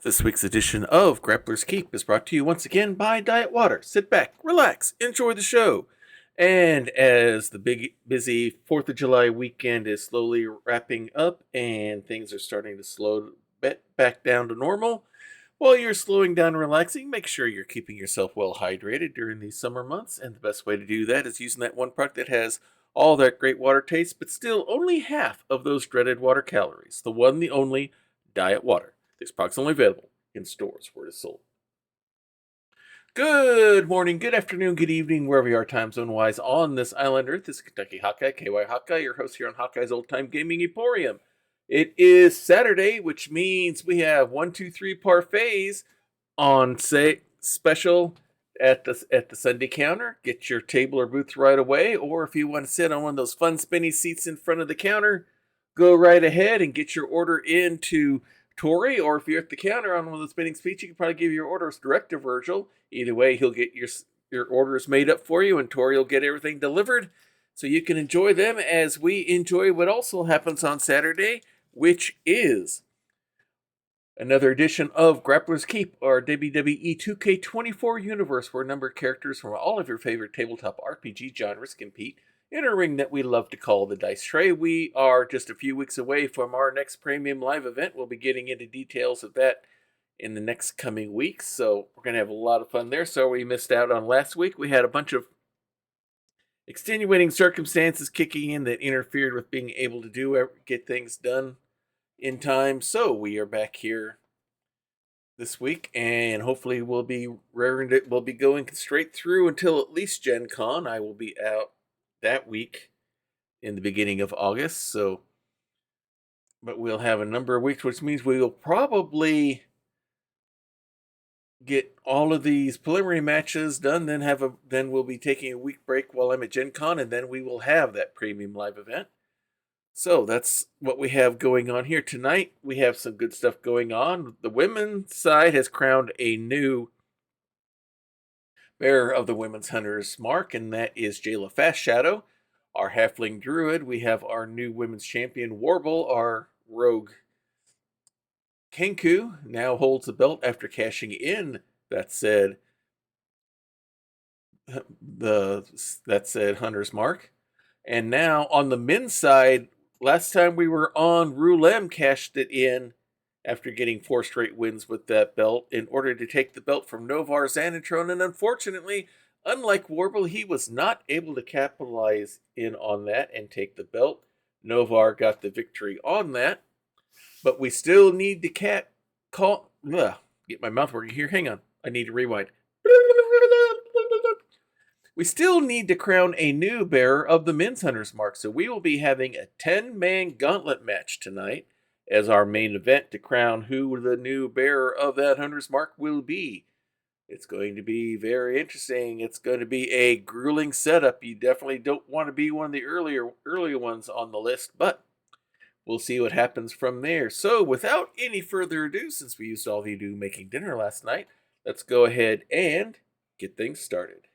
This week's edition of Grappler's Keep is brought to you once again by Diet Water. Sit back, relax, enjoy the show. And as the big, busy 4th of July weekend is slowly wrapping up and things are starting to slow back down to normal, while you're slowing down and relaxing, make sure you're keeping yourself well hydrated during these summer months. And the best way to do that is using that one product that has all that great water taste, but still only half of those dreaded water calories. The one, the only Diet Water. This product's only available in stores where it is sold. Good morning, good afternoon, good evening, wherever you are time zone-wise on this island Earth. This is Kentucky Hawkeye, KY Hawkeye, your host here on Hawkeye's Old Time Gaming Emporium. It is Saturday, which means we have 1, 2, 3 parfaits on special at the Sunday counter. Get your table or booth right away, or if you want to sit on one of those fun spinny seats in front of the counter, go right ahead and get your order into Tori, or if you're at the counter on one of those spinning seats, you can probably give your orders direct to Virgil. Either way, he'll get your orders made up for you, and Tori will get everything delivered, so you can enjoy them as we enjoy what also happens on Saturday, which is another edition of Grappler's Keep, our WWE 2K24 universe, where a number of characters from all of your favorite tabletop RPG genres compete in a ring that we love to call the Dice Tray. We are just a few weeks away from our next premium live event. We'll be getting into details of that in the next coming weeks, so we're going to have a lot of fun there. So we missed out on last week. We had a bunch of extenuating circumstances kicking in that interfered with being able to get things done in time. So we are back here this week, and hopefully we'll be going straight through until at least Gen Con. I will be out that week in the beginning of August, but we'll have a number of weeks, which means we will probably get all of these preliminary matches done, then we'll be taking a week break while I'm at Gen Con, and then we will have that premium live event. So that's what we have going on here tonight. We have some good stuff going on. The women's side has crowned a new bearer of the Women's Hunter's Mark, and that is Jayla Fast Shadow, our halfling druid. We have our new women's champion, Warble. Our rogue Kenku now holds the belt after cashing in that said Hunter's Mark. And now on the men's side, last time we were on, Rulem cashed it in after getting 4 straight wins with that belt in order to take the belt from Novar Xanatron. And unfortunately, unlike Warble, he was not able to capitalize in on that and take the belt. Novar got the victory on that. But we still need to get my mouth working here. Hang on. I need to rewind. We still need to crown a new bearer of the Men's Hunter's Mark. So we will be having a 10-man gauntlet match tonight as our main event to crown who the new bearer of that Hunter's Mark will be. It's going to be very interesting. It's going to be a grueling setup. You definitely don't want to be one of the earlier ones on the list, but we'll see what happens from there. So without any further ado, since we used all the ado making dinner last night, let's go ahead and get things started.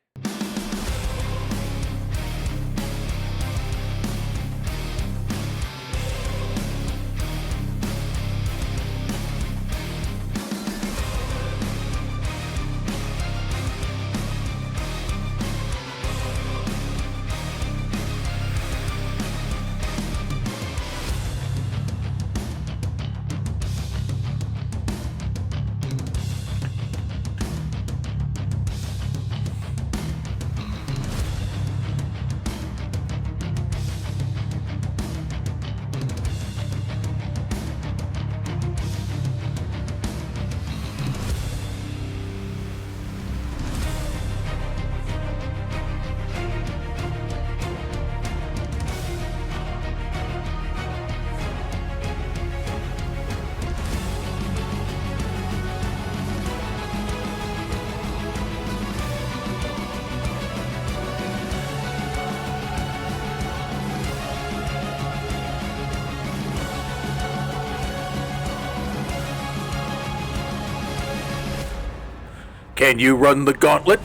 Can you run the gauntlet?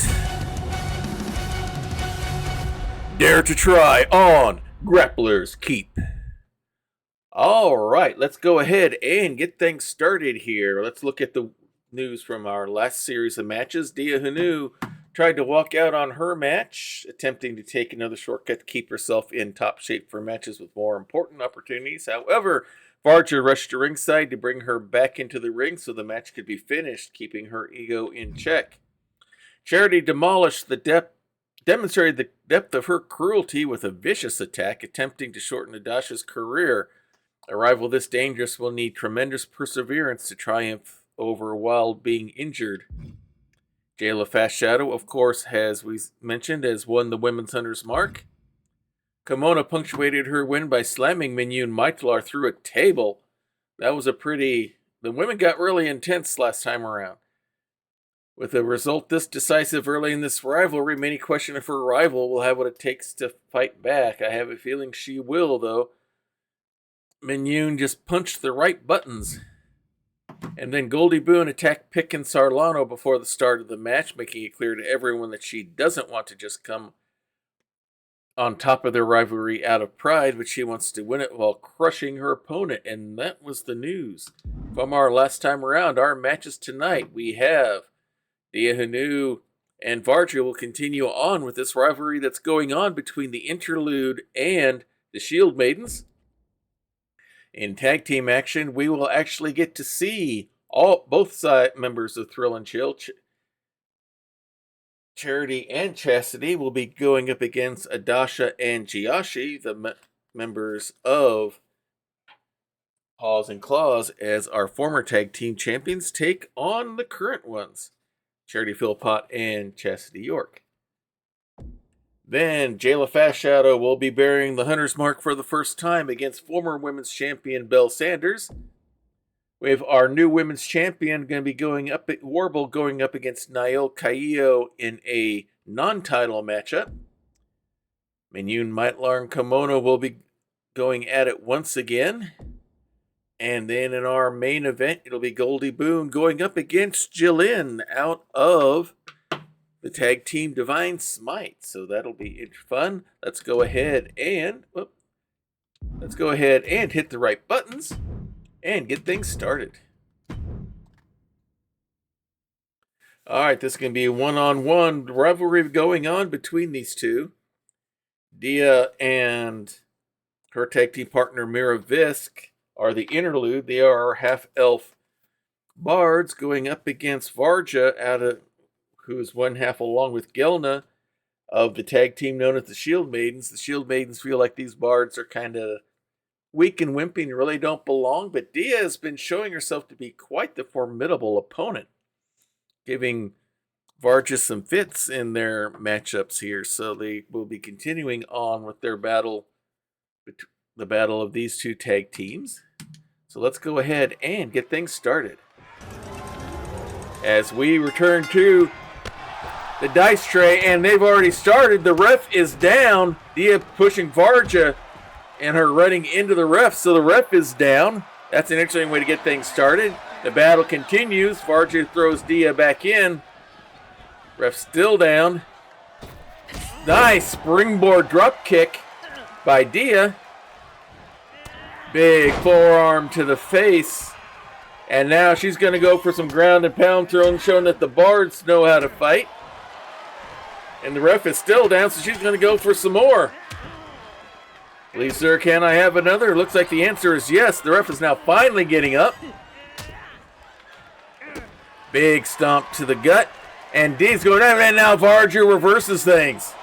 Dare to try on Grappler's Keep. All right, let's go ahead and get things started here. Let's look at the news from our last series of matches. Dia Hanu tried to walk out on her match, attempting to take another shortcut to keep herself in top shape for matches with more important opportunities. However, Varja rushed to ringside to bring her back into the ring so the match could be finished, keeping her ego in check. Charity demonstrated the depth of her cruelty with a vicious attack, attempting to shorten Adasha's career. A rival this dangerous will need tremendous perseverance to triumph over while being injured. Jayla Fast Shadow, of course, as we mentioned, has won the Women's Hunter's Mark. Kimona punctuated her win by slamming Minyun Maitlar through a table. That was the women got really intense last time around. With a result this decisive early in this rivalry, many question if her rival will have what it takes to fight back. I have a feeling she will, though. Minyun just punched the right buttons. And then Goldie Boone attacked Pick and Sarlano before the start of the match, making it clear to everyone that she doesn't want to just come on top of their rivalry out of pride, but she wants to win it while crushing her opponent. And that was the news from our last time around. Our matches tonight, we have Dia Hanu and Varja will continue on with this rivalry that's going on between the Interlude and the Shield Maidens. In tag team action, we will actually get to see both side members of Thrill and Chill. Charity and Chastity will be going up against Adasha and Jiashi, the members of Paws and Claws, as our former tag team champions take on the current ones, Charity Philpott and Chastity York. Then, Jayla Fast Shadow will be bearing the Hunter's Mark for the first time against former women's champion Belle Sanders. We have our new women's champion going to be Warble going up against Nail Caillo in a non-title matchup. Minyun Maitlar and Kimona will be going at it once again. And then in our main event, it'll be Goldie Boone going up against Jillin out of the tag team Divine Smite. So that'll be fun. Let's go ahead and hit the right buttons and get things started. All right, this is going to be a one-on-one rivalry going on between these two. Dia and her tag team partner Mira Visk are the Interlude. They are our half-elf bards going up against Varja who's one half along with Gelna of the tag team known as the Shield Maidens. The Shield Maidens feel like these bards are kind of weak and wimpy and really don't belong, but Dia has been showing herself to be quite the formidable opponent, giving Varja some fits in their matchups here. So they will be continuing on with their battle, the battle of these two tag teams. So let's go ahead and get things started. As we return to the dice tray, and they've already started. The ref is down. Dia pushing Varja and her running into the ref, so the ref is down. That's an interesting way to get things started. The battle continues. Varja throws Dia back in. Ref still down. Nice springboard drop kick by Dia. Big forearm to the face. And now she's going to go for some ground and pound throwing, showing that the bards know how to fight. And the ref is still down, so she's going to go for some more. Please, sir, can I have another? Looks like the answer is yes. The ref is now finally getting up. Big stomp to the gut. And Dee's going down, and now Varja reverses things.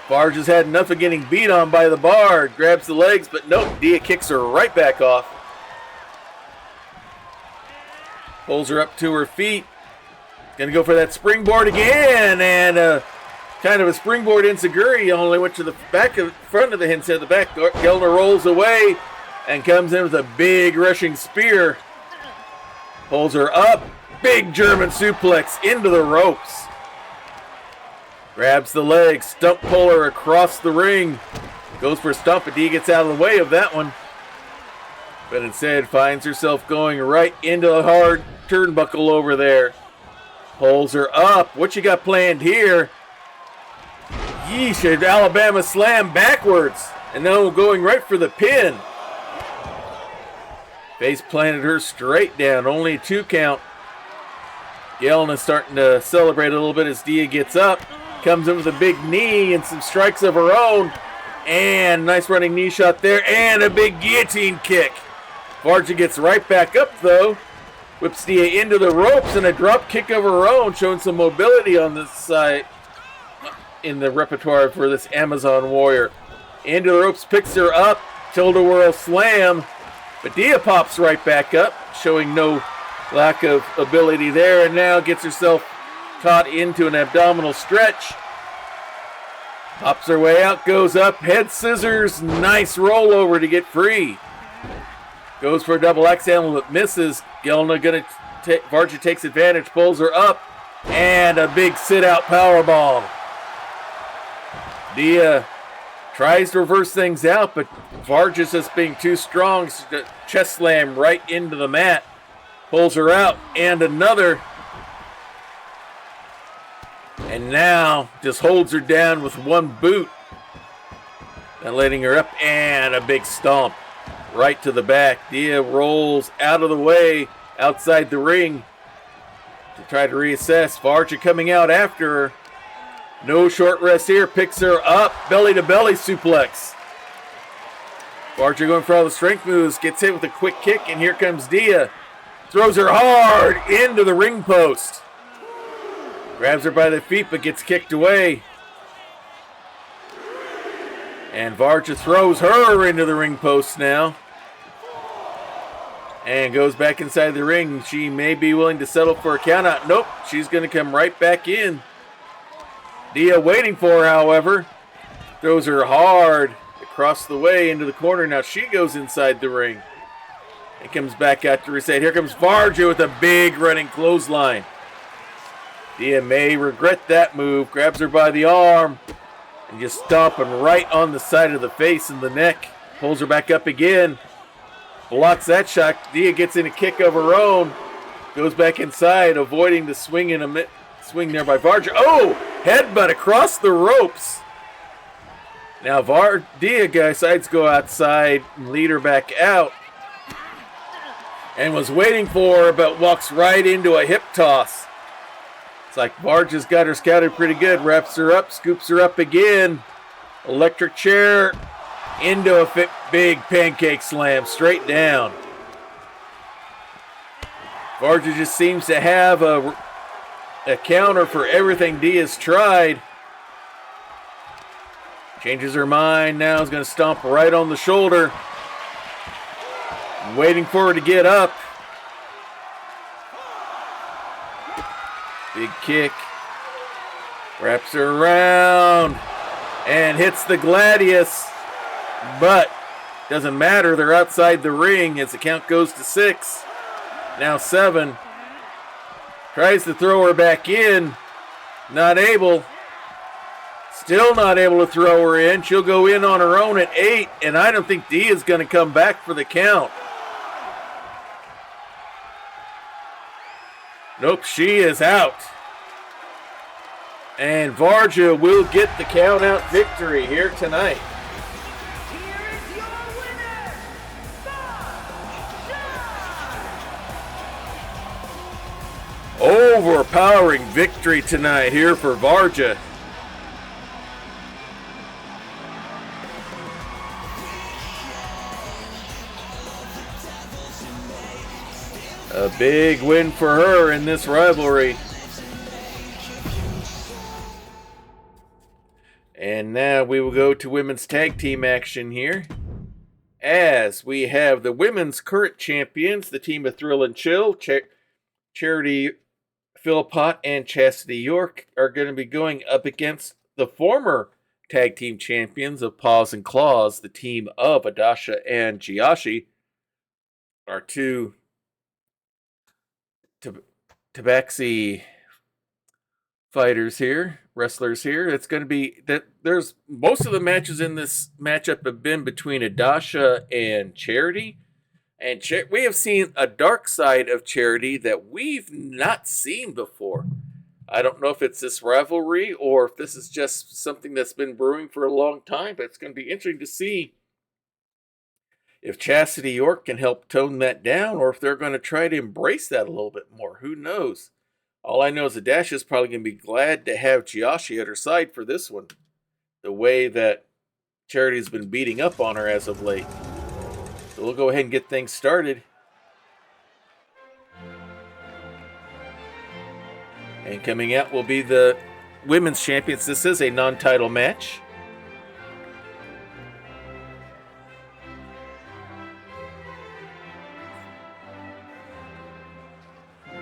Varja's had enough of getting beat on by the bard. Grabs the legs, but nope, Dia kicks her right back off. Pulls her up to her feet. Gonna go for that springboard again, and kind of a springboard enziguri, only went to the front of the head, the back. Gelner rolls away and comes in with a big rushing spear. Pulls her up. Big German suplex into the ropes. Grabs the leg, stump puller across the ring. Goes for a stump, but Dee gets out of the way of that one. But instead finds herself going right into the hard turnbuckle over there. Pulls her up. What you got planned here? Yeesh, Alabama slam backwards. And now going right for the pin. Face planted her straight down. Only a 2 count. Yelena starting to celebrate a little bit as Dia gets up. Comes in with a big knee and some strikes of her own. And nice running knee shot there. And a big guillotine kick. Varja gets right back up though. Whips Dia into the ropes and a drop kick of her own. Showing some mobility on this side in the repertoire for this Amazon warrior. Into the ropes, picks her up. Tilt-a-whirl slam. But Dia pops right back up. Showing no lack of ability there. And now gets herself caught into an abdominal stretch. Pops her way out, goes up, head scissors, nice rollover to get free. Goes for a double axe handle but misses. Gelna Varja takes advantage, pulls her up, and a big sit-out powerbomb. Dia tries to reverse things out, but Varja's just being too strong. Chest slam right into the mat. Pulls her out, and another. And now just holds her down with one boot. And letting her up, and a big stomp right to the back. Dia rolls out of the way outside the ring to try to reassess. Varja coming out after her. No short rest here. Picks her up. Belly to belly suplex. Varja going for all the strength moves. Gets hit with a quick kick, and here comes Dia. Throws her hard into the ring post. Grabs her by the feet but gets kicked away. And Varja throws her into the ring post now. And goes back inside the ring. She may be willing to settle for a countout. Nope, she's going to come right back in. Dia waiting for her, however. Throws her hard across the way into the corner. Now she goes inside the ring. And comes back out to reset. Here comes Varja with a big running clothesline. Dia may regret that move. Grabs her by the arm. And just stomping right on the side of the face and the neck. Pulls her back up again. Blocks that shot. Dia gets in a kick of her own. Goes back inside, avoiding the swing swing there by Varja. Oh! Headbutt across the ropes. Now Dia decides to go outside and lead her back out. And was waiting for her, but walks right into a hip toss. It's like Varja's got her scouted pretty good. Wraps her up, scoops her up again. Electric chair into a big pancake slam straight down. Varja just seems to have a counter for everything Dia's tried. Changes her mind now. Is going to stomp right on the shoulder. Waiting for her to get up. Big kick. Wraps her around. And hits the Gladius. But doesn't matter. They're outside the ring as the count goes to 6. Now 7. Tries to throw her back in. Not able. Still not able to throw her in. She'll go in on her own at 8. And I don't think Dia's going to come back for the count. Nope, she is out. And Varja will get the count out victory here tonight. Here is your winner, Varja! Overpowering victory tonight here for Varja. A big win for her in this rivalry. And now we will go to women's tag team action here. As we have the women's current champions, the team of Thrill and Chill, Charity Philpott and Chastity York are going to be going up against the former tag team champions of Paws and Claws, the team of Adasha and Jiashi. Our two Tabaxi fighters here, wrestlers here. It's going to be that there's most of the matches in this matchup have been between Adasha and Charity. And we have seen a dark side of Charity that we've not seen before. I don't know if it's this rivalry or if this is just something that's been brewing for a long time, but it's going to be interesting to see if Chastity York can help tone that down, or if they're going to try to embrace that a little bit more. Who knows? All I know is that Dash is probably going to be glad to have Jiashi at her side for this one. The way that Charity's been beating up on her as of late. So we'll go ahead and get things started. And coming out will be the women's champions. This is a non-title match.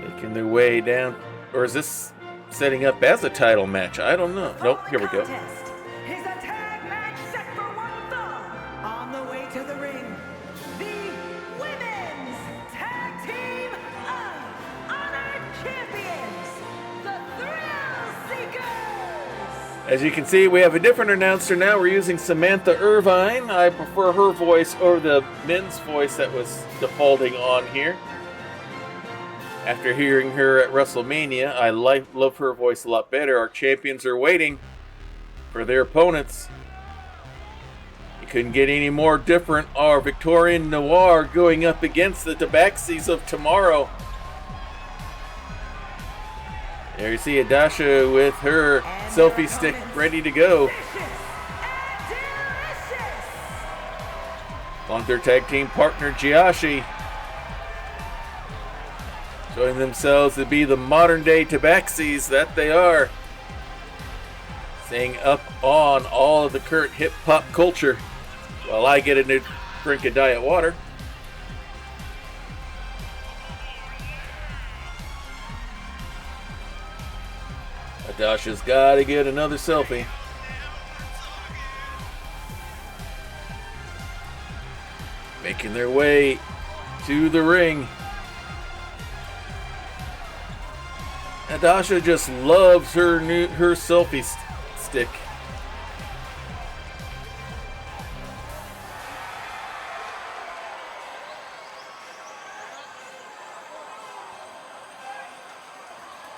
Making their way down. Or is this setting up as a title match? I don't know. Nope, here we go. Is a tag match set for one fall. On the way to the ring, the Women's Tag Team of Honored Champions, the Thrill Seekers. As you can see, we have a different announcer now. We're using Samantha Irvine. I prefer her voice over the men's voice that was defaulting on here. After hearing her at WrestleMania, I love her voice a lot better. Our champions are waiting for their opponents. You couldn't get any more different. Our Victorian Noir going up against the Tabaxis of tomorrow. There you see Adasha with her selfie stick ready to go. Along with their tag team partner Jiashi. Showing themselves to be the modern day Tabaxis that they are. Staying up on all of the current hip hop culture while I get a new drink of diet water. Adasha's got to get another selfie. Making their way to the ring. Adasha just loves her selfie stick.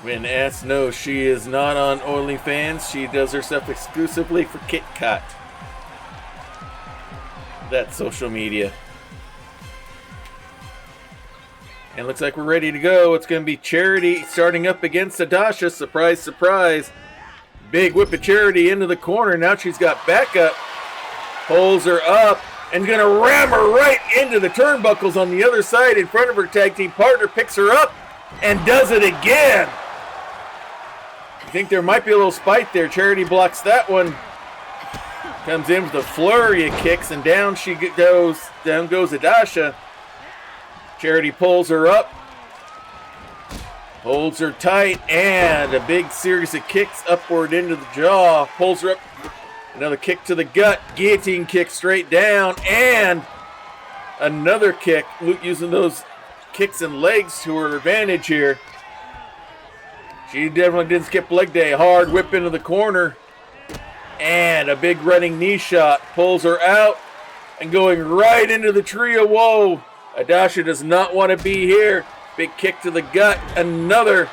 When asked, no, she is not on OnlyFans. She does her stuff exclusively for KitKat. That's social media. And looks like we're ready to go. It's going to be Charity starting up against Adasha. Surprise, surprise. Big whip of Charity into the corner. Now she's got backup. Pulls her up and going to ram her right into the turnbuckles on the other side in front of her tag team partner. Picks her up and does it again. I think there might be a little spite there. Charity blocks that one. Comes in with a flurry of kicks and down she goes. Down goes Adasha. Charity pulls her up, holds her tight, and a big series of kicks upward into the jaw. Pulls her up, another kick to the gut, guillotine kick straight down, and another kick, using those kicks and legs to her advantage here. She definitely didn't skip leg day. Hard whip into the corner, and a big running knee shot. Pulls her out, and going right into the trio. Whoa! Adasha does not want to be here. Big kick to the gut. Another.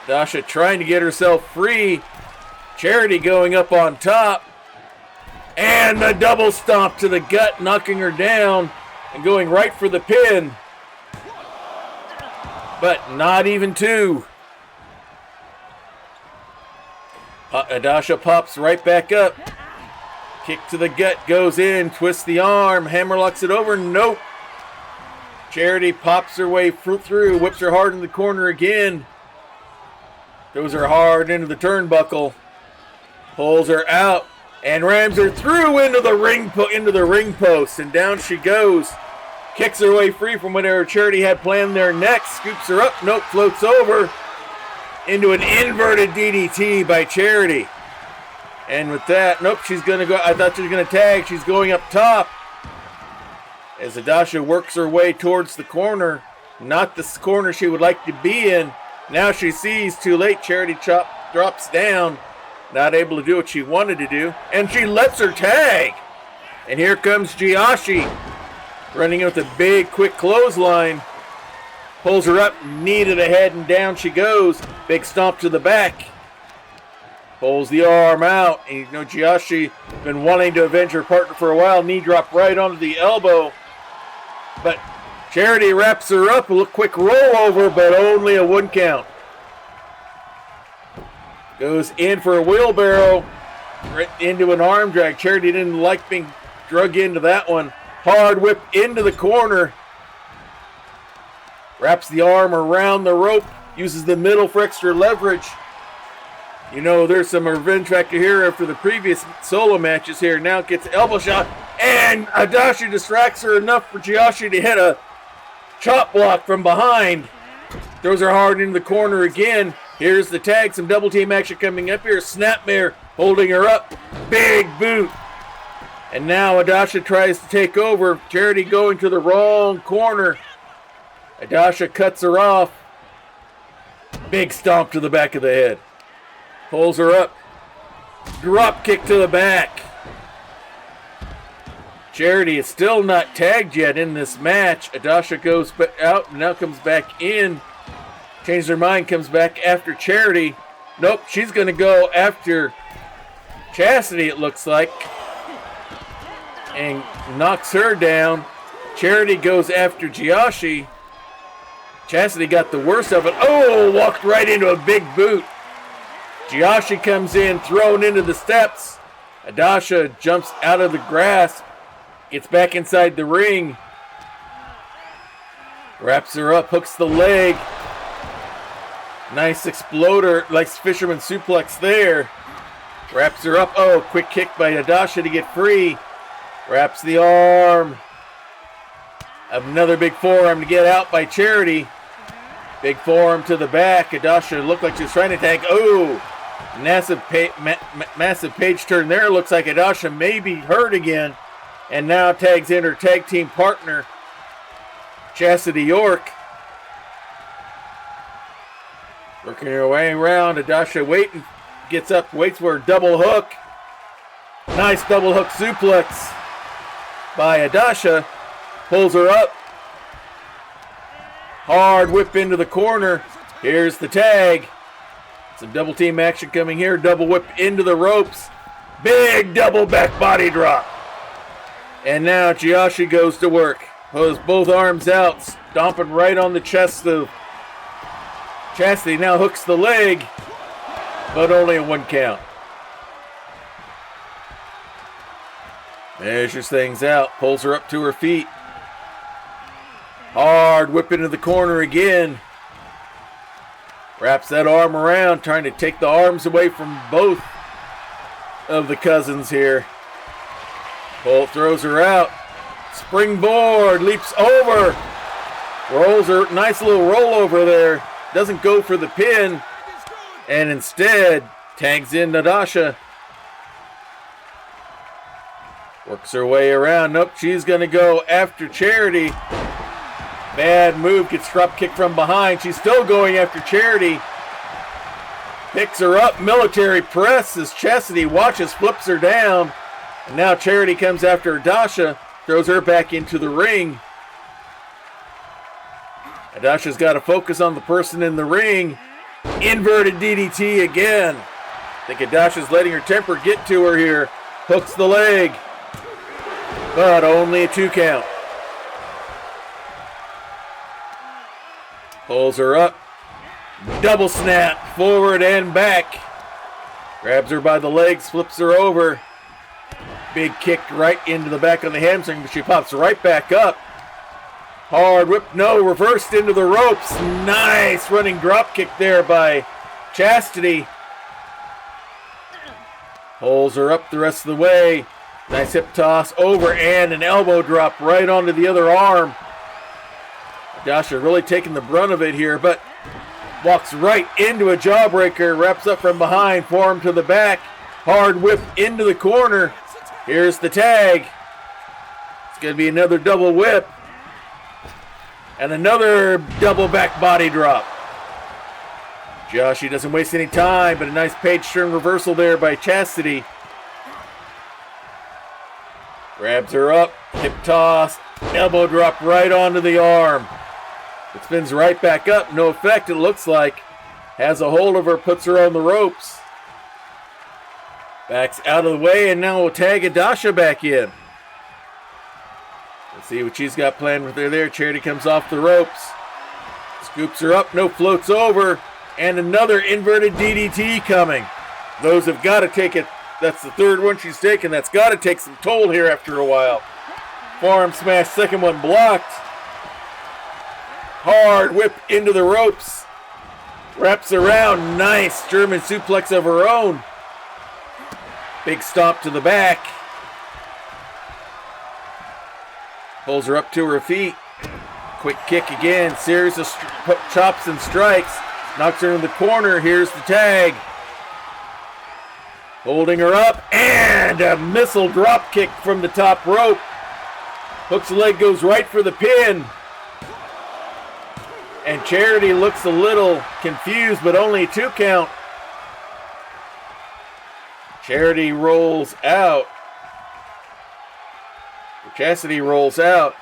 Adasha trying to get herself free. Charity going up on top. And a double stomp to the gut, knocking her down and going right for the pin. But not even two. Adasha pops right back up. Kick to the gut, goes in, twists the arm, hammerlocks it over, nope. Charity pops her way through, whips her hard in the corner again. Throws her hard into the turnbuckle. Pulls her out and rams her through into the ring post, and down she goes. Kicks her way free from whatever Charity had planned there next. Scoops her up, nope, floats over into an inverted DDT by Charity. And with that, nope, she's going to go. I thought she was going to tag. She's going up top. As Adasha works her way towards the corner. Not the corner she would like to be in. Now she sees too late. Charity drops down. Not able to do what she wanted to do. And she lets her tag. And here comes Jiashi. Running with a big, quick clothesline. Pulls her up, knee to the head, and down she goes. Big stomp to the back. Pulls the arm out. And you know Jiyoshi been wanting to avenge her partner for a while. Knee drop right onto the elbow. But Charity wraps her up. A quick rollover, but only a 1 count. Goes in for a wheelbarrow. Right into an arm drag. Charity didn't like being drug into that one. Hard whip into the corner. Wraps the arm around the rope. Uses the middle for extra leverage. You know, there's some revenge factor here after the previous solo matches here. Now gets elbow shot. And Adachi distracts her enough for Jiyoshi to hit a chop block from behind. Throws her hard into the corner again. Here's the tag. Some double team action coming up here. Snapmare holding her up. Big boot. And now Adasha tries to take over. Charity going to the wrong corner. Adasha cuts her off. Big stomp to the back of the head. Pulls her up. Drop kick to the back. Charity is still not tagged yet in this match. Adasha goes out and now comes back in. Changes her mind, comes back after Charity. Nope, she's going to go after Chastity, it looks like. And knocks her down. Charity goes after Jiyoshi. Chastity got the worst of it. Oh, walked right into a big boot. Jiyoshi comes in, thrown into the steps. Adasha jumps out of the grasp. Gets back inside the ring. Wraps her up, hooks the leg. Nice exploder, like fisherman suplex there. Wraps her up. Oh, quick kick by Adasha to get free. Wraps the arm. Another big forearm to get out by Charity. Big forearm to the back. Adasha looked like she was trying to tag. Oh, massive page turn there. Looks like Adasha may be hurt again. And now tags in her tag team partner, Chastity York. Working her way around. Adasha gets up, waits for a double hook. Nice double hook suplex by Adasha. Pulls her up. Hard whip into the corner. Here's the tag. Some double team action coming here. Double whip into the ropes. Big double back body drop. And now Jiyoshi goes to work. Pulls both arms out, stomping right on the chest of Chastity. Now hooks the leg, but only a 1 count. Measures things out, pulls her up to her feet. Hard whip into the corner again. Wraps that arm around, trying to take the arms away from both of the cousins here. Bolt throws her out. Springboard, leaps over. Rolls her, nice little rollover there. Doesn't go for the pin. And instead, tags in Adasha. Works her way around. Nope, she's going to go after Charity. Bad move, gets drop kicked from behind. She's still going after Charity. Picks her up, military press as Chastity watches, flips her down. And now Charity comes after Adasha, throws her back into the ring. Adasha's got to focus on the person in the ring. Inverted DDT again. I think Adasha's letting her temper get to her here. Hooks the leg. But only a 2 count. Pulls her up. Double snap, forward and back. Grabs her by the legs, flips her over. Big kick right into the back of the hamstring, but she pops right back up. Hard whip, no, reversed into the ropes. Nice running drop kick there by Chastity. Pulls her up the rest of the way. Nice hip toss over and an elbow drop right onto the other arm. Adasha really taking the brunt of it here, but walks right into a jawbreaker. Wraps up from behind, forearm to the back. Hard whip into the corner. Here's the tag. It's going to be another double whip. And another double back body drop. Jiyoshi doesn't waste any time, but a nice page turn reversal there by Chastity. Grabs her up, hip toss, elbow drop right onto the arm. It spins right back up, no effect it looks like. Has a hold of her, puts her on the ropes. Backs out of the way, and now we'll tag Adasha back in. Let's see what she's got planned with her there. Charity comes off the ropes. Scoops her up, no floats over. And another inverted DDT coming. Those have got to take it. That's the third one she's taken. That's got to take some toll here after a while. Forearm smash, second one blocked. Hard whip into the ropes. Wraps around, nice German suplex of her own. Big stomp to the back. Pulls her up to her feet. Quick kick again, series of chops and strikes. Knocks her in the corner, here's the tag. Holding her up, and a missile drop kick from the top rope. Hook's leg goes right for the pin. And Charity looks a little confused, but only a 2 count. Charity rolls out. Chastity rolls out.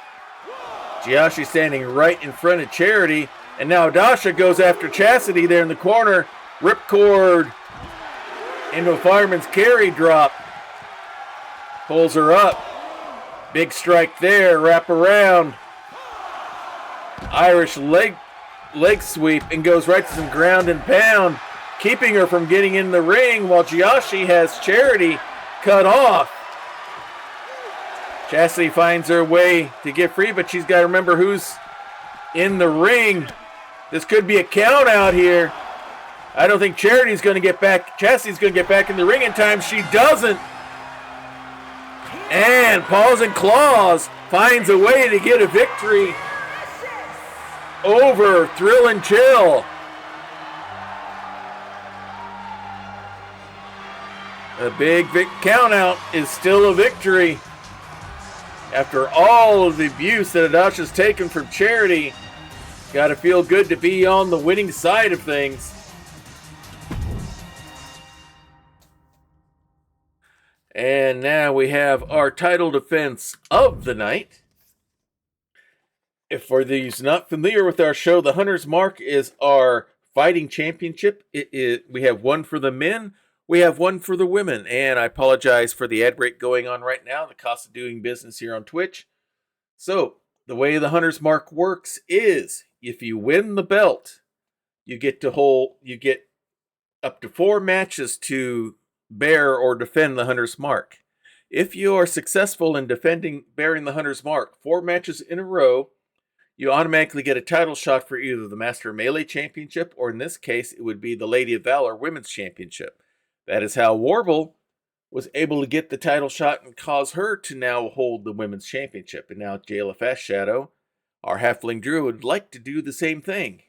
Giashi standing right in front of Charity. And now Dasha goes after Chastity there in the corner. Ripcord into a fireman's carry drop. Pulls her up. Big strike there. Wrap around. Irish leg sweep and goes right to some ground and pound, keeping her from getting in the ring while Giashi has Charity cut off. Chastity finds her way to get free, but she's got to remember who's in the ring. This could be a count out here. I don't think Charity's going to get back. Chastity's going to get back in the ring in time. She doesn't. And Paws and Claws finds a way to get a victory over Thrill and Chill. A big count out is still a victory. After all of the abuse that Adasha's taken from Charity, got to feel good to be on the winning side of things. And now we have our title defense of the night. If for those not familiar with our show, the Hunter's Mark is our fighting championship. We have one for the men, we have one for the women. And I apologize for the ad break going on right now, the cost of doing business here on Twitch. So, the way the Hunter's Mark works is, if you win the belt, you get up to 4 matches to bear or defend the Hunter's Mark. If you are successful in bearing the Hunter's Mark 4 matches in a row, you automatically get a title shot for either the Master Melee Championship, or in this case, it would be the Lady of Valor Women's Championship. That is how Warble was able to get the title shot and cause her to now hold the Women's Championship. And now JLFS Shadow, our Halfling Druid, would like to do the same thing.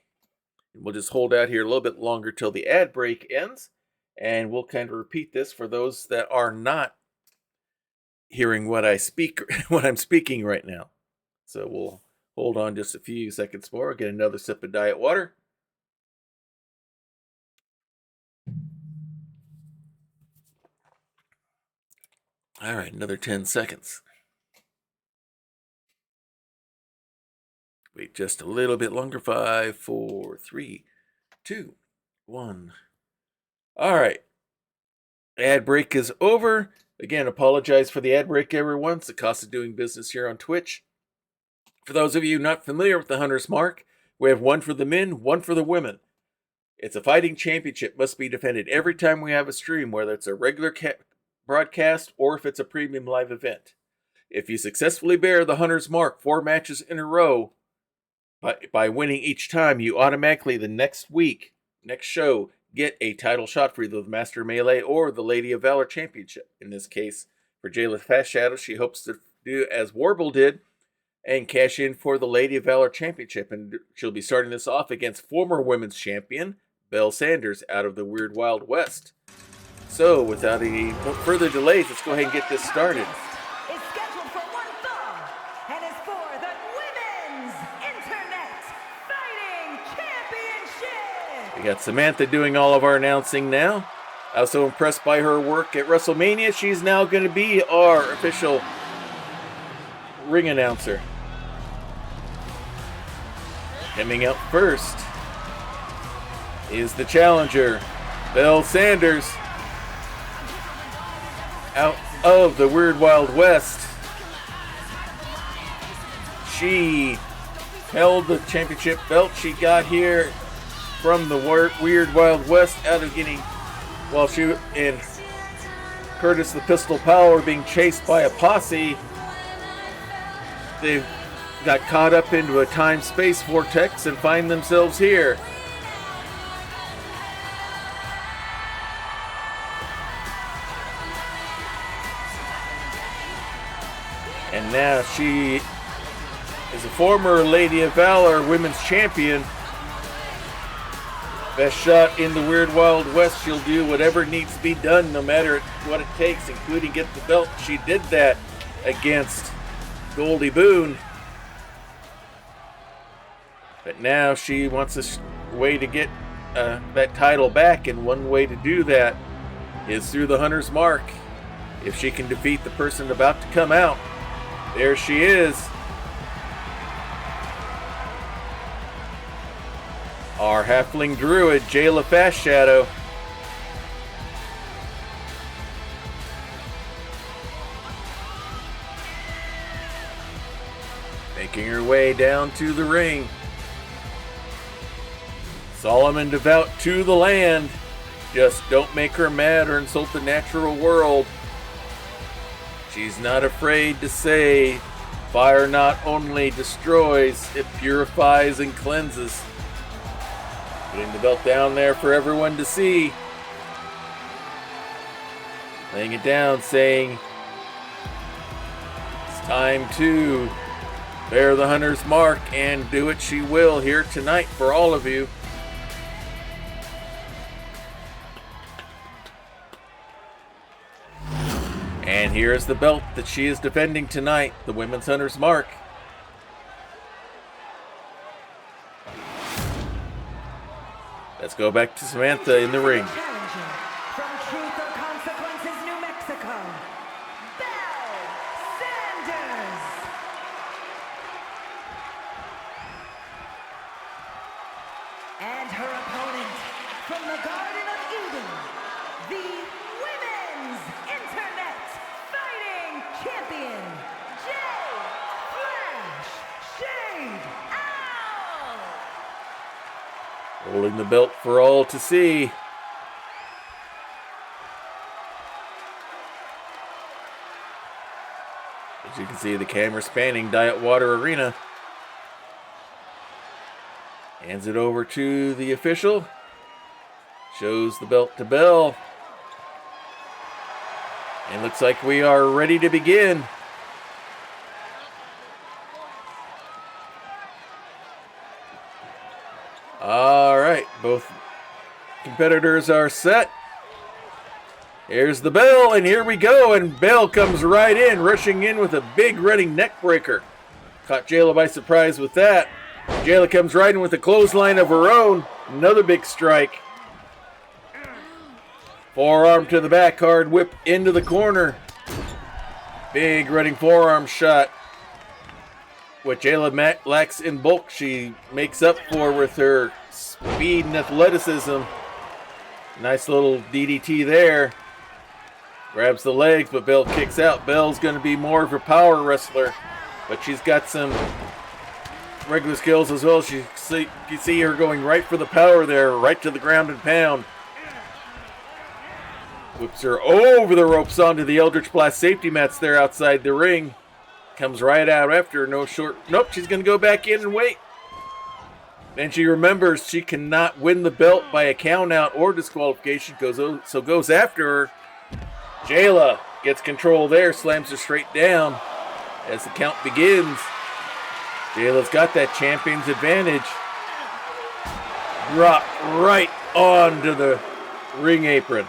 And we'll just hold out here a little bit longer till the ad break ends, and we'll kind of repeat this for those that are not hearing what I'm speaking right now. So we'll hold on just a few seconds more. Get another sip of diet water. All right, another 10 seconds. Wait just a little bit longer. 5, 4, 3, 2, 1. All right. Ad break is over. Again, apologize for the ad break, everyone. It's the cost of doing business here on Twitch. For those of you not familiar with the Hunter's Mark, we have one for the men, one for the women. It's a fighting championship, must be defended every time we have a stream, whether it's a regular broadcast or if it's a premium live event. If you successfully bear the Hunter's Mark 4 matches in a row, by winning each time, you automatically, the next show, get a title shot for either the Master Melee or the Lady of Valor Championship. In this case, for Jayla Fast Shadow, she hopes to do as Warble did and cash in for the Lady of Valor Championship. And she'll be starting this off against former women's champion, Belle Sanders, out of the Weird Wild West. So, without any further delays, let's go ahead and get this started. Is scheduled for 1 fall and is for the Women's Internet Fighting Championship. We got Samantha doing all of our announcing now. I was so impressed by her work at WrestleMania. She's now going to be our official ring announcer. Coming up first is the challenger, Belle Sanders. out of the Weird Wild West. She held the championship belt she got here from the Weird Wild West out of getting, while she and Curtis the Pistol Powell were being chased by a posse. They got caught up into a time-space vortex and find themselves here. And now she is a former Lady of Valor Women's Champion. Best shot in the Weird Wild West. She'll do whatever needs to be done, no matter what it takes, including get the belt. She did that against Goldie Boone. But now she wants a way to get that title back, and one way to do that is through the Hunter's Mark. If she can defeat the person about to come out. There she is. Our halfling druid, Jayla Fast Shadow. Making her way down to the ring. Solemn and devout to the land. Just don't make her mad or insult the natural world. She's not afraid to say, fire not only destroys, it purifies and cleanses. Putting the belt down there for everyone to see. Laying it down, saying, it's time to bear the Hunter's Mark and do what she will here tonight for all of you. And here's the belt that she is defending tonight, the Women's Hunter's Mark. Let's go back to Samantha in the ring. Challenger from Truth or Consequences, New Mexico, Belle Sanders. And her opponent from the Garden of Eden, the Women's Internet Fighting Champion, Jay Flash Shade Owl. Holding the belt for all to see. As you can see, the camera spanning Diet Water Arena. Hands it over to the official. Shows the belt to Belle. And looks like we are ready to begin. All right, both competitors are set. Here's the bell, and here we go. And Belle comes right in, rushing in with a big running neck breaker. Caught Jayla by surprise with that. Jayla comes right in with a clothesline of her own. Another big strike. Forearm to the back, hard whip into the corner. Big running forearm shot. What Jayla lacks in bulk, she makes up for with her speed and athleticism. Nice little DDT there. Grabs the legs, but Belle kicks out. Belle's going to be more of a power wrestler, but she's got some regular skills as well. You see her going right for the power there, right to the ground and pound. Whips her over the ropes onto the Eldritch Blast safety mats there outside the ring. Comes right out after. Nope, she's going to go back in and wait. Then she remembers she cannot win the belt by a count out or disqualification, so goes after her. Jayla gets control there, slams her straight down as the count begins. Jayla's got that champion's advantage. Drop right onto the ring apron.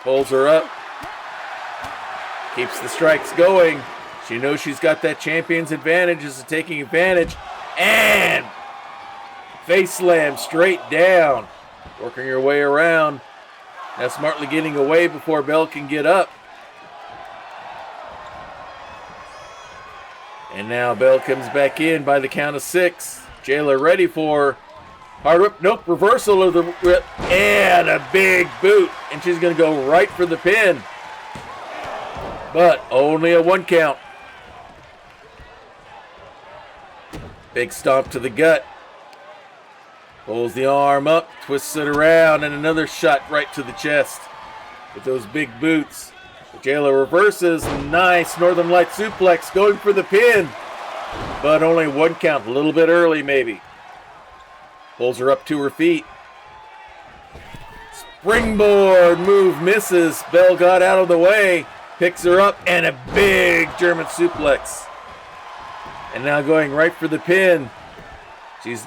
Pulls her up. Keeps the strikes going. She knows she's got that champion's advantage, is taking advantage. And face slam straight down. Working her way around. Now smartly getting away before Belle can get up. And now Belle comes back in by the count of 6. Jayla ready for hard whip. Nope, reversal of the whip. And a big boot. And she's going to go right for the pin. but only a 1 count. Big stomp to the gut. Pulls the arm up, twists it around, and another shot right to the chest with those big boots. Jayla reverses. Nice Northern Light suplex, going for the pin, but only 1 count, a little bit early maybe. Pulls her up to her feet. Springboard move misses. Belle got out of the way, picks her up, and a big German suplex. And now going right for the pin. She's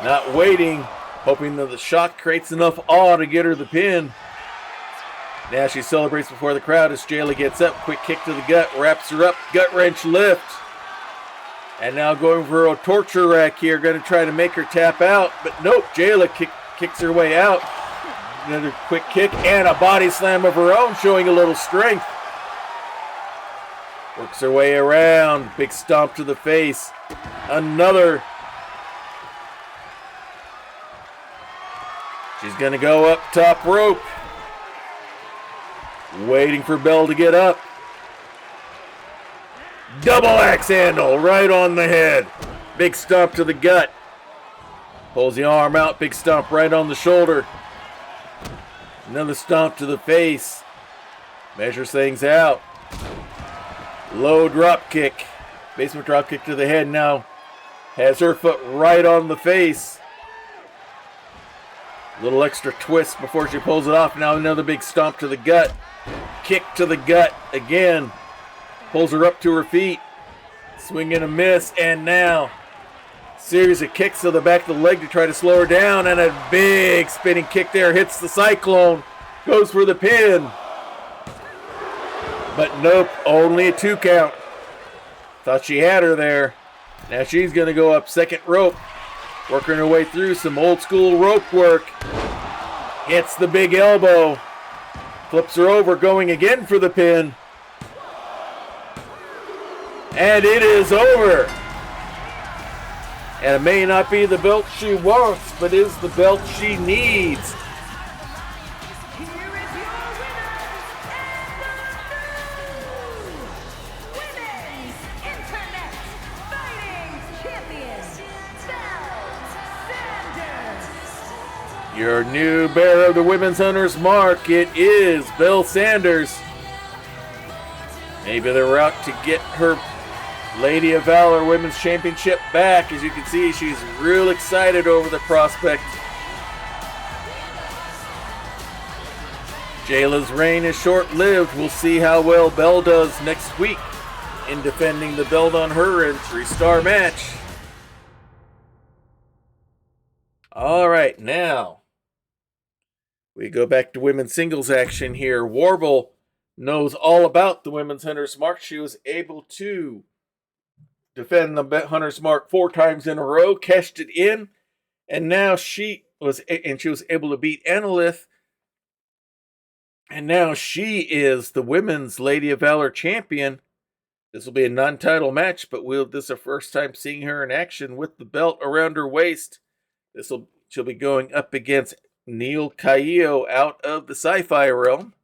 not waiting, hoping that the shock creates enough awe to get her the pin. Now she celebrates before the crowd as Jayla gets up. Quick kick to the gut, wraps her up, gut wrench lift. And now going for a torture rack here, going to try to make her tap out. But nope, Jayla kicks her way out. Another quick kick and a body slam of her own, showing a little strength. Works her way around. Big stomp to the face. Another. She's going to go up top rope. Waiting for Belle to get up. Double axe handle right on the head. Big stomp to the gut. Pulls the arm out. Big stomp right on the shoulder. Another stomp to the face. Measures things out. Low drop kick. Basement drop kick to the head now. Has her foot right on the face. Little extra twist before she pulls it off. Now another big stomp to the gut. Kick to the gut again. Pulls her up to her feet. Swing and a miss. And now series of kicks to the back of the leg to try to slow her down. And a big spinning kick there. Hits the cyclone. Goes for the pin. But nope, only a 2 count. Thought she had her there. Now she's going to go up second rope. Working her way through some old school rope work. Hits the big elbow. Flips her over, going again for the pin. And it is over. And it may not be the belt she wants, but is the belt she needs. Here is your winner, and the new Women's Internet Fighting Champion, Belle Sanders. Your new bearer of the Women's Hunter's Mark, it is Belle Sanders. Maybe the route to get her Lady of Valor Women's Championship back. As you can see, she's real excited over the prospect. Jayla's reign is short-lived. We'll see how well Belle does next week in defending the belt on her in 3-star match. All right, now we go back to women's singles action here. Warble knows all about the Women's Hunter's Mark. She was able to defend the Hunter's Mark 4 times in a row, cashed it in, and now she was able to beat Annalith. And now she is the Women's Lady of Valor champion. This will be a non-title match, but this is the first time seeing her in action with the belt around her waist. She'll be going up against Neil Caillo out of the Sci-Fi realm.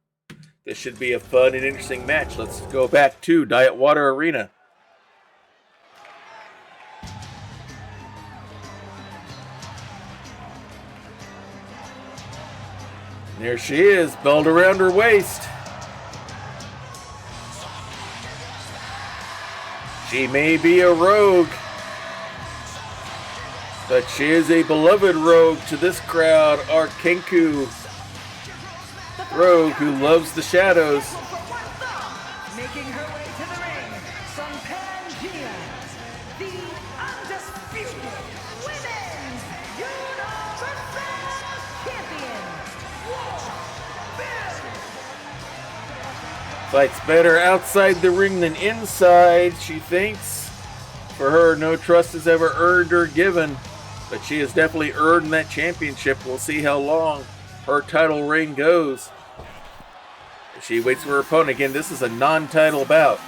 This should be a fun and interesting match. Let's go back to Diet Water Arena. There she is, belt around her waist. She may be a rogue, but she is a beloved rogue to this crowd, our Kenku rogue who loves the shadows. Making her way to the ring from Pangea, the undisputed Women's Universal Champion, Belle. Fights better outside the ring than inside, she thinks. For her, no trust is ever earned or given, but she has definitely earned that championship. We'll see how long her title reign goes. She waits for her opponent. Again, this is a non-title bout.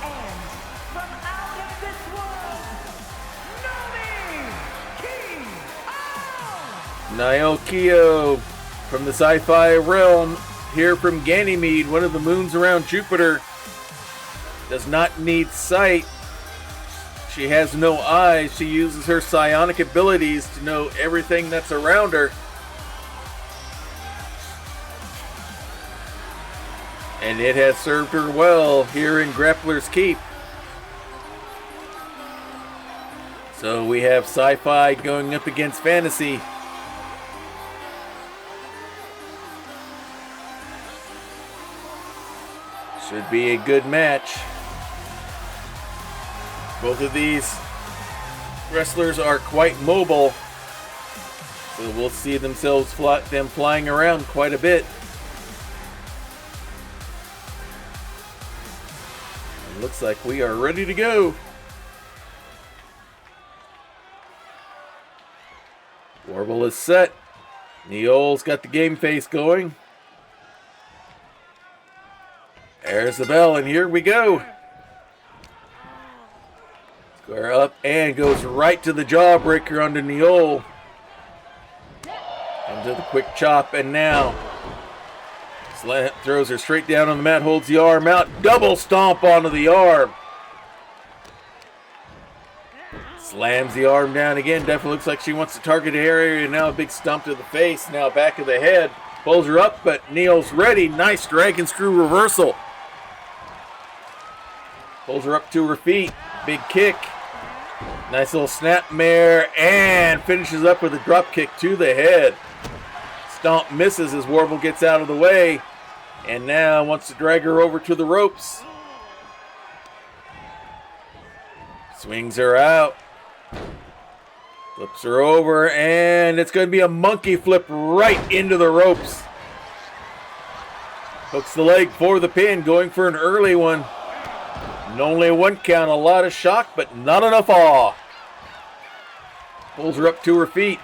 And from out of this world, Naomi Kyo. Naokio from the sci-fi realm, here from Ganymede, one of the moons around Jupiter. Does not need sight. She has no eyes. She uses her psionic abilities to know everything that's around her. And it has served her well here in Grappler's Keep. So we have sci-fi going up against fantasy. Should be a good match. Both of these wrestlers are quite mobile, so we'll see them flying around quite a bit. It looks like we are ready to go. Warble is set. Neol's got the game face going. There's the bell, and here we go. Square up and goes right to the jawbreaker onto Neol. Into the quick chop, and now throws her straight down on the mat, holds the arm out, double stomp onto the arm. Slams the arm down again. Definitely looks like she wants to target the area. Now a big stomp to the face. Now back of the head. Pulls her up, but Neol's ready. Nice dragon screw reversal. Pulls her up to her feet. Big kick. Nice little snapmare. And finishes up with a drop kick to the head. Stomp misses as Warble gets out of the way. And now wants to drag her over to the ropes. Swings her out. Flips her over, and it's going to be a monkey flip right into the ropes. Hooks the leg for the pin, going for an early one. And only a 1 count, a lot of shock, but not enough awe. Pulls her up to her feet.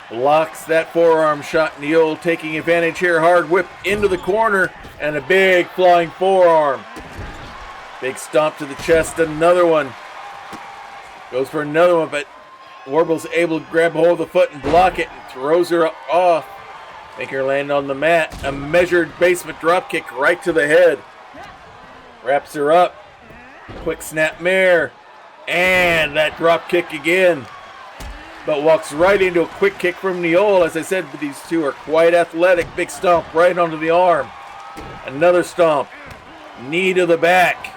Blocks that forearm shot. Neol taking advantage here. Hard whip into the corner, and a big flying forearm. Big stomp to the chest, another one. Goes for another one, but Warble's able to grab hold of the foot and block it, and throws her off. Make her land on the mat. A measured basement drop kick right to the head. Wraps her up. Quick snap mare. And that drop kick again. But walks right into a quick kick from Neol. As I said, these two are quite athletic. Big stomp right onto the arm. Another stomp. Knee to the back.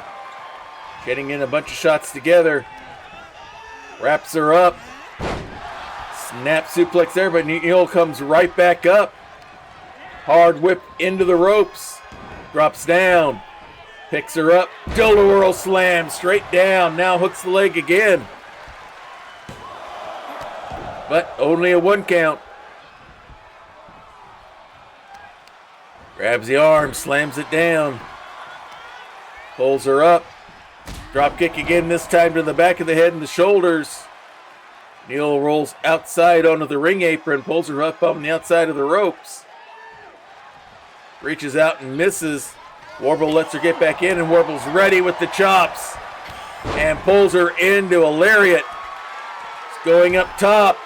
Getting in a bunch of shots together. Wraps her up. Snap suplex there, but Neol comes right back up. Hard whip into the ropes. Drops down. Picks her up. Dildo whirl slam straight down. Now hooks the leg again. But only a 1 count. Grabs the arm, slams it down. Pulls her up. Drop kick again, this time to the back of the head and the shoulders. Neol rolls outside onto the ring apron, pulls her up on the outside of the ropes. Reaches out and misses. Warble lets her get back in, and Warble's ready with the chops. And pulls her into a lariat. It's going up top.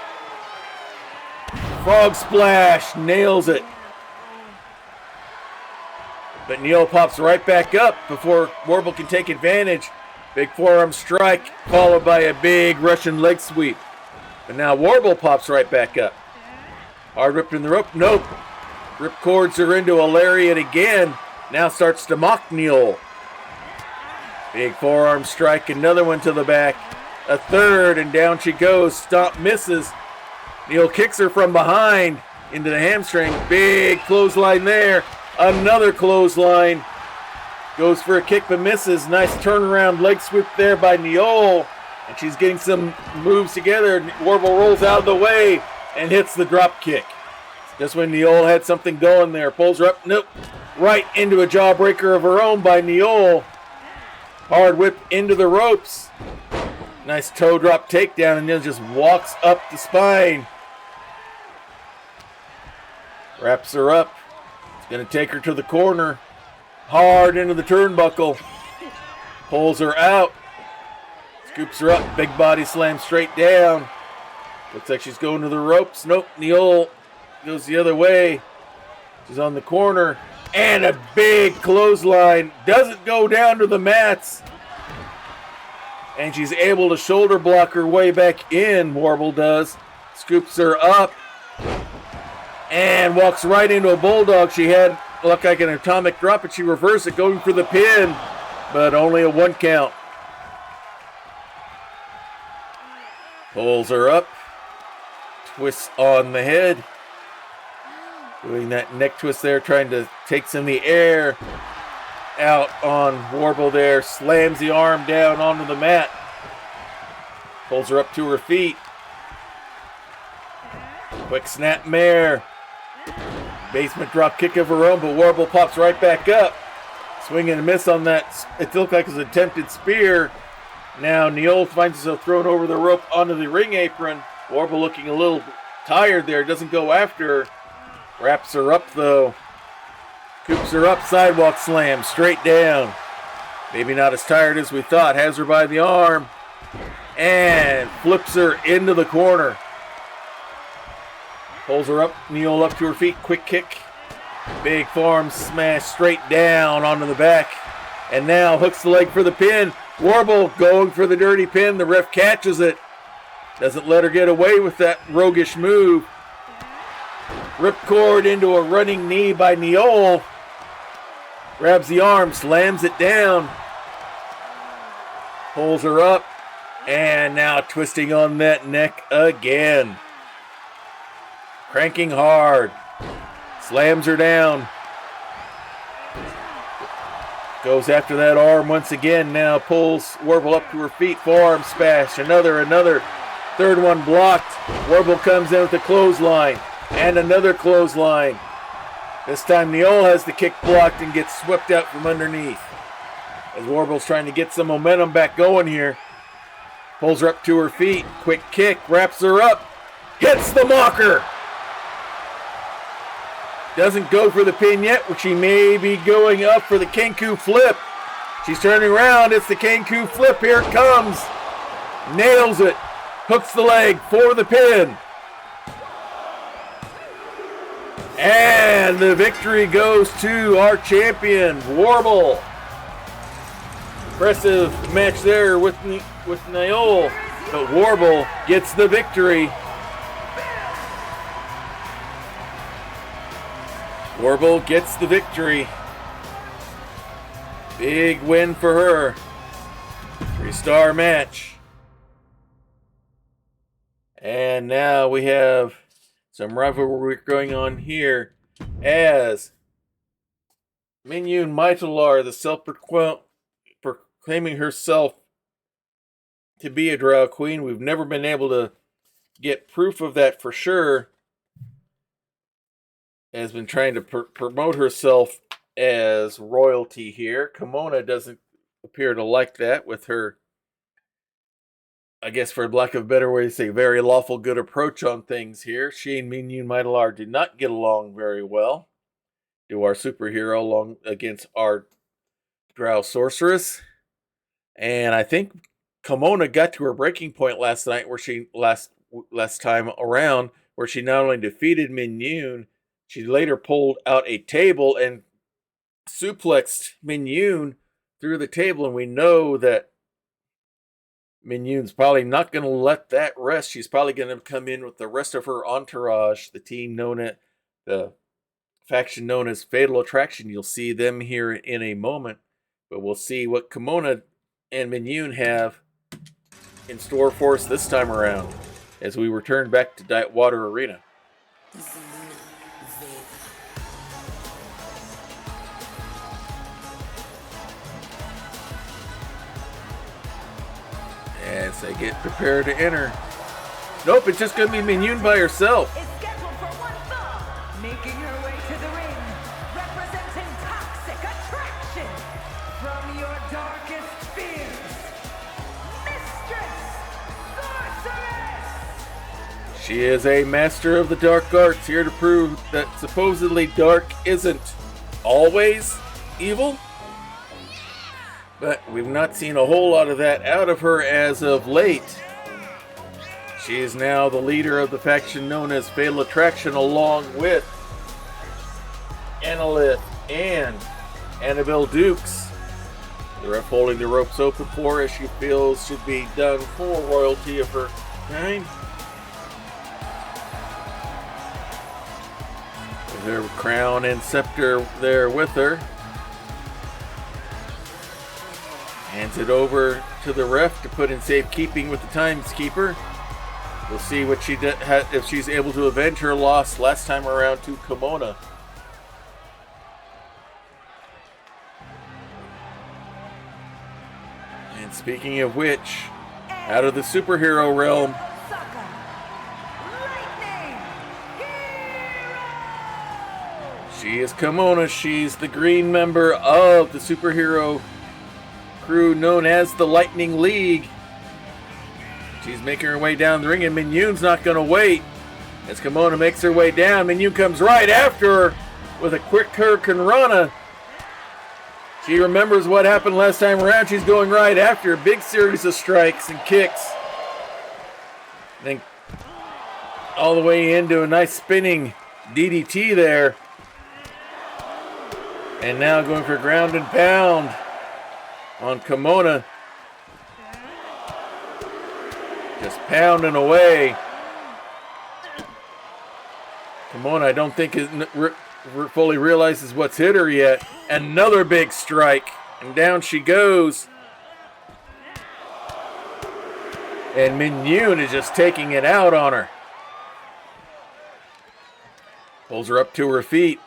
Frog splash, nails it. But Neol pops right back up before Warble can take advantage. Big forearm strike, followed by a big Russian leg sweep. But now Warble pops right back up. Hard ripped in the rope, nope. Rip cords her into a lariat again. Now starts to mock Neol. Big forearm strike, another one to the back. A third, and down she goes. Stomp misses. Neol kicks her from behind into the hamstring. Big clothesline there. Another clothesline. Goes for a kick but misses. Nice turnaround leg sweep there by Neol. And she's getting some moves together. Warble rolls out of the way and hits the drop kick. Just when Neol had something going there. Pulls her up. Nope. Right into a jawbreaker of her own by Neol. Hard whip into the ropes. Nice toe drop takedown, and then just walks up the spine. Wraps her up. It's going to take her to the corner. Hard into the turnbuckle. Pulls her out. Scoops her up. Big body slam straight down. Looks like she's going to the ropes. Nope. Neol goes the other way. She's on the corner. And a big clothesline. Doesn't go down to the mats. And she's able to shoulder block her way back in, Warble does. Scoops her up. And walks right into a bulldog. She had looked like an atomic drop, and she reversed it, going for the pin. But only a 1 count. Pulls her up. Twists on the head. Doing that neck twist there, trying to take some of the air out on Warble there. Slams the arm down onto the mat. Pulls her up to her feet. Quick snap mare. Basement drop kick of her own, but Warble pops right back up. Swing and a miss on that. It looked like it was an attempted spear. Now Neol finds herself thrown over the rope onto the ring apron. Warble looking a little tired there. Doesn't go after her. Wraps her up though. Coops her up. Sidewalk slam. Straight down. Maybe not as tired as we thought. Has her by the arm. And flips her into the corner. Pulls her up. Neol up to her feet. Quick kick. Big forearm smash straight down onto the back. And now hooks the leg for the pin. Warble going for the dirty pin. The ref catches it. Doesn't let her get away with that roguish move. Ripcord into a running knee by Neol. Grabs the arm, slams it down. Pulls her up. And now twisting on that neck again. Cranking hard. Slams her down. Goes after that arm once again. Now pulls Warble up to her feet. Forearm smash. Another. Third one blocked. Warble comes in with a clothesline. And another clothesline. This time Neol has the kick blocked and gets swept out from underneath. As Warble's trying to get some momentum back going here. Pulls her up to her feet. Quick kick. Wraps her up. Hits the mocker. Doesn't go for the pin yet, which she may be going up for the Kenku flip. She's turning around. It's the Kenku flip. Here it comes. Nails it. Hooks the leg for the pin. And the victory goes to our champion, Warble. Impressive match there with Neol, but Warble gets the victory. Warble gets the victory. Big win for her. 3-star match. And now we have some rivalry going on here as Minyun Maitalar, the self-proclaiming herself to be a Drow Queen. We've never been able to get proof of that for sure. Has been trying to promote herself as royalty here. Kimona doesn't appear to like that with her, I guess for lack of a better way to say, very lawful good approach on things here. She and Minyun Maitalar did not get along very well. Do our superhero along against our Drow sorceress. And I think Kimona got to her breaking point last night where she last time around, where she not only defeated Minyun, she later pulled out a table and suplexed Minyun through the table, and we know that Minyun's probably not going to let that rest. She's probably going to come in with the rest of her entourage, the team the faction known as Fatal Attraction. You'll see them here in a moment, but we'll see what Kimona and Minyun have in store for us this time around as we return back to Diet Water Arena. As they get prepared to enter. Nope, it's just going to be Minyun by herself. Is scheduled for 1 fall, making her way to the ring, representing toxic attraction from your darkest fears, Mistress Sorceress. She is a master of the dark arts, here to prove that supposedly dark isn't always evil. But we've not seen a whole lot of that out of her as of late. She is now the leader of the faction known as Fatal Attraction, along with Annalith and Annabelle Dukes. The ref holding the ropes open for her as she feels should be done for royalty of her kind. With her crown and scepter there with her. Hands it over to the ref to put in safekeeping with the timekeeper. We'll see what she if she's able to avenge her loss last time around to Kimona. And speaking of which, out of the superhero realm, she is Kimona. She's the green member of the superhero crew known as the Lightning League. She's making her way down the ring, and Minyun's not going to wait. As Kimona makes her way down, Minyun comes right after her with a quick Hurricane Rana. She remembers what happened last time around. She's going right after a big series of strikes and kicks. Then all the way into a nice spinning DDT there. And now going for ground and pound on Kimona. Just pounding away. Kimona, I don't think fully realizes what's hit her yet. Another big strike, and down she goes. And Minyun is just taking it out on her. Pulls her up to her feet.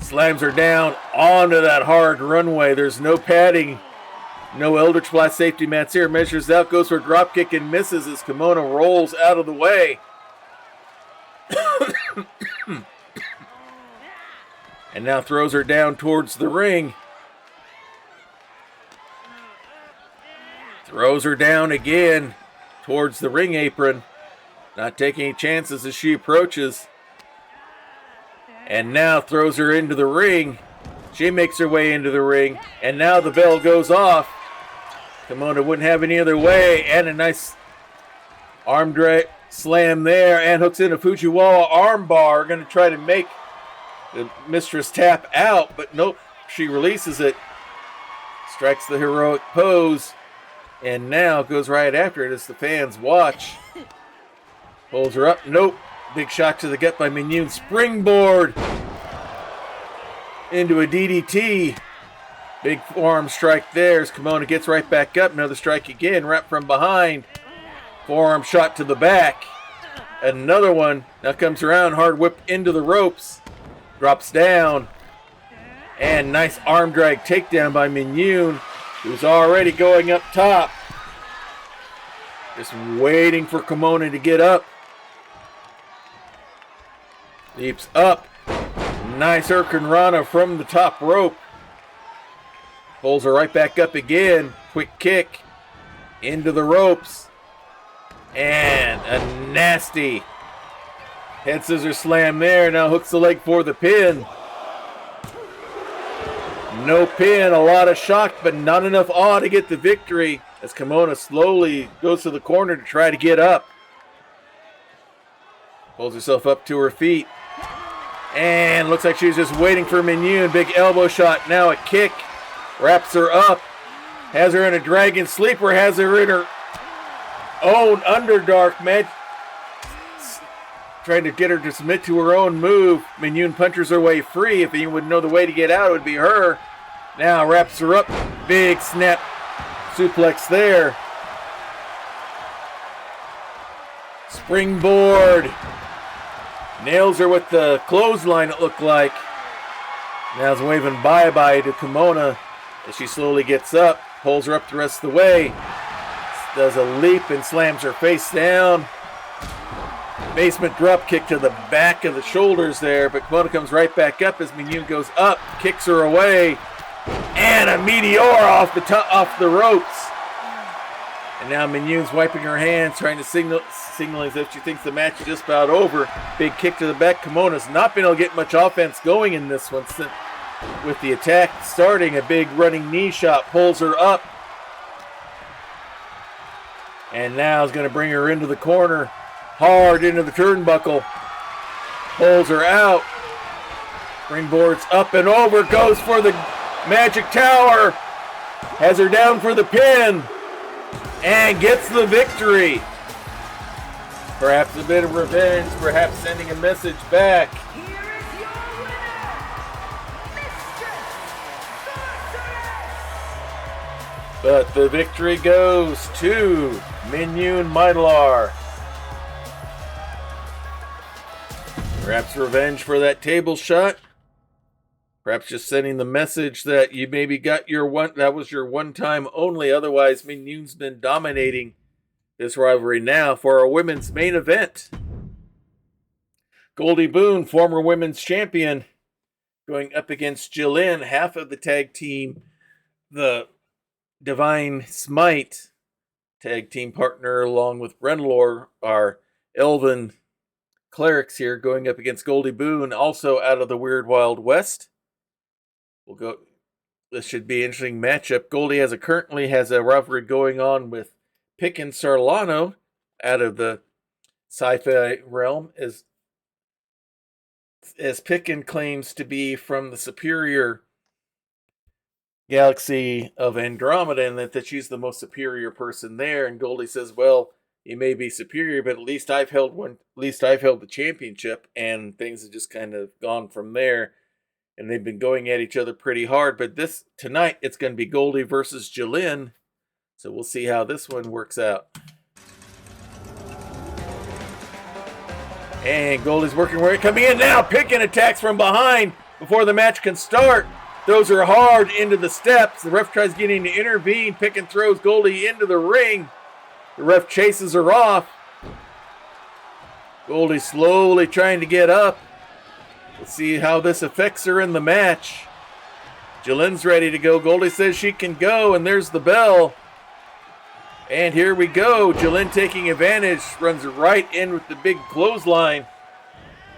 Slams her down onto that hard runway. There's no padding. No Eldritch Blast safety mats here. Measures out, goes for a drop kick and misses as Kimona rolls out of the way. And now throws her down towards the ring. Throws her down again towards the ring apron. Not taking any chances as she approaches. And now throws her into the ring. She makes her way into the ring. And now the bell goes off. Kimona wouldn't have any other way. And a nice arm drag slam there. And hooks in a Fujiwara arm bar. Going to try to make the mistress tap out. But nope, she releases it. Strikes the heroic pose. And now goes right after it as the fans watch. Pulls her up. Nope. Big shot to the gut by Minyun. Springboard into a DDT. Big forearm strike there as Kimona gets right back up. Another strike again, wrapped from behind. Forearm shot to the back. Another one. Now comes around, hard whip into the ropes. Drops down. And nice arm drag takedown by Minyun, who's already going up top. Just waiting for Kimona to get up. Leaps up. Nice Hurricane Rana from the top rope. Pulls her right back up again. Quick kick into the ropes. And a nasty head scissor slam there. Now hooks the leg for the pin. No pin. A lot of shock, but not enough awe to get the victory as Kimona slowly goes to the corner to try to get up. Pulls herself up to her feet. And looks like she's just waiting for Minyun. Big elbow shot. Now a kick. Wraps her up. Has her in a dragon sleeper. Has her in her own Underdark match. Trying to get her to submit to her own move. Minyun punches her way free. If anyone would know the way to get out, it would be her. Now wraps her up. Big snap suplex there. Springboard. Nails her with the clothesline, it looked like. Now's waving bye-bye to Kimona as she slowly gets up. Pulls her up the rest of the way. Does a leap and slams her face down. Basement drop kick to the back of the shoulders there, but Kimona comes right back up as Minyun goes up, kicks her away, and a meteor off the ropes. And now Minyun's wiping her hands, trying to signaling as if she thinks the match is just about over. Big kick to the back. Kimona's not been able to get much offense going in this one, with the attack starting. A big running knee shot pulls her up. And now is going to bring her into the corner. Hard into the turnbuckle. Pulls her out. Springboards up and over. Goes for the magic tower. Has her down for the pin. And gets the victory. Perhaps a bit of revenge. Perhaps sending a message back. Here is your winner, Mistress Sorceress! But the victory goes to Minyun Mydalar. Perhaps revenge for that table shot. Perhaps just sending the message that you maybe got your that was your one time only. Otherwise, Minyun's been dominating this rivalry now for our women's main event. Goldie Boone, former women's champion, going up against Jillin, half of the tag team, the Divine Smite tag team partner, along with Brenlor, our Elven clerics here, going up against Goldie Boone, also out of the Weird Wild West. We'll go. This should be an interesting matchup. Goldie currently has a rivalry going on with Picken Sarlano out of the sci-fi realm, as Picken claims to be from the superior galaxy of Andromeda, and that she's the most superior person there. And Goldie says, "Well, you may be superior, but at least I've held the championship," and things have just kind of gone from there. And they've been going at each other pretty hard. But tonight, it's going to be Goldie versus Jillin. So we'll see how this one works out. And Goldie's working right, coming in now. Picken attacks from behind before the match can start. Throws her hard into the steps. The ref tries getting to intervene. Picken throws Goldie into the ring. The ref chases her off. Goldie slowly trying to get up. Let's see how this affects her in the match. Jillin's ready to go. Goldie says she can go, and there's the bell. And here we go. Jillin taking advantage. Runs right in with the big clothesline.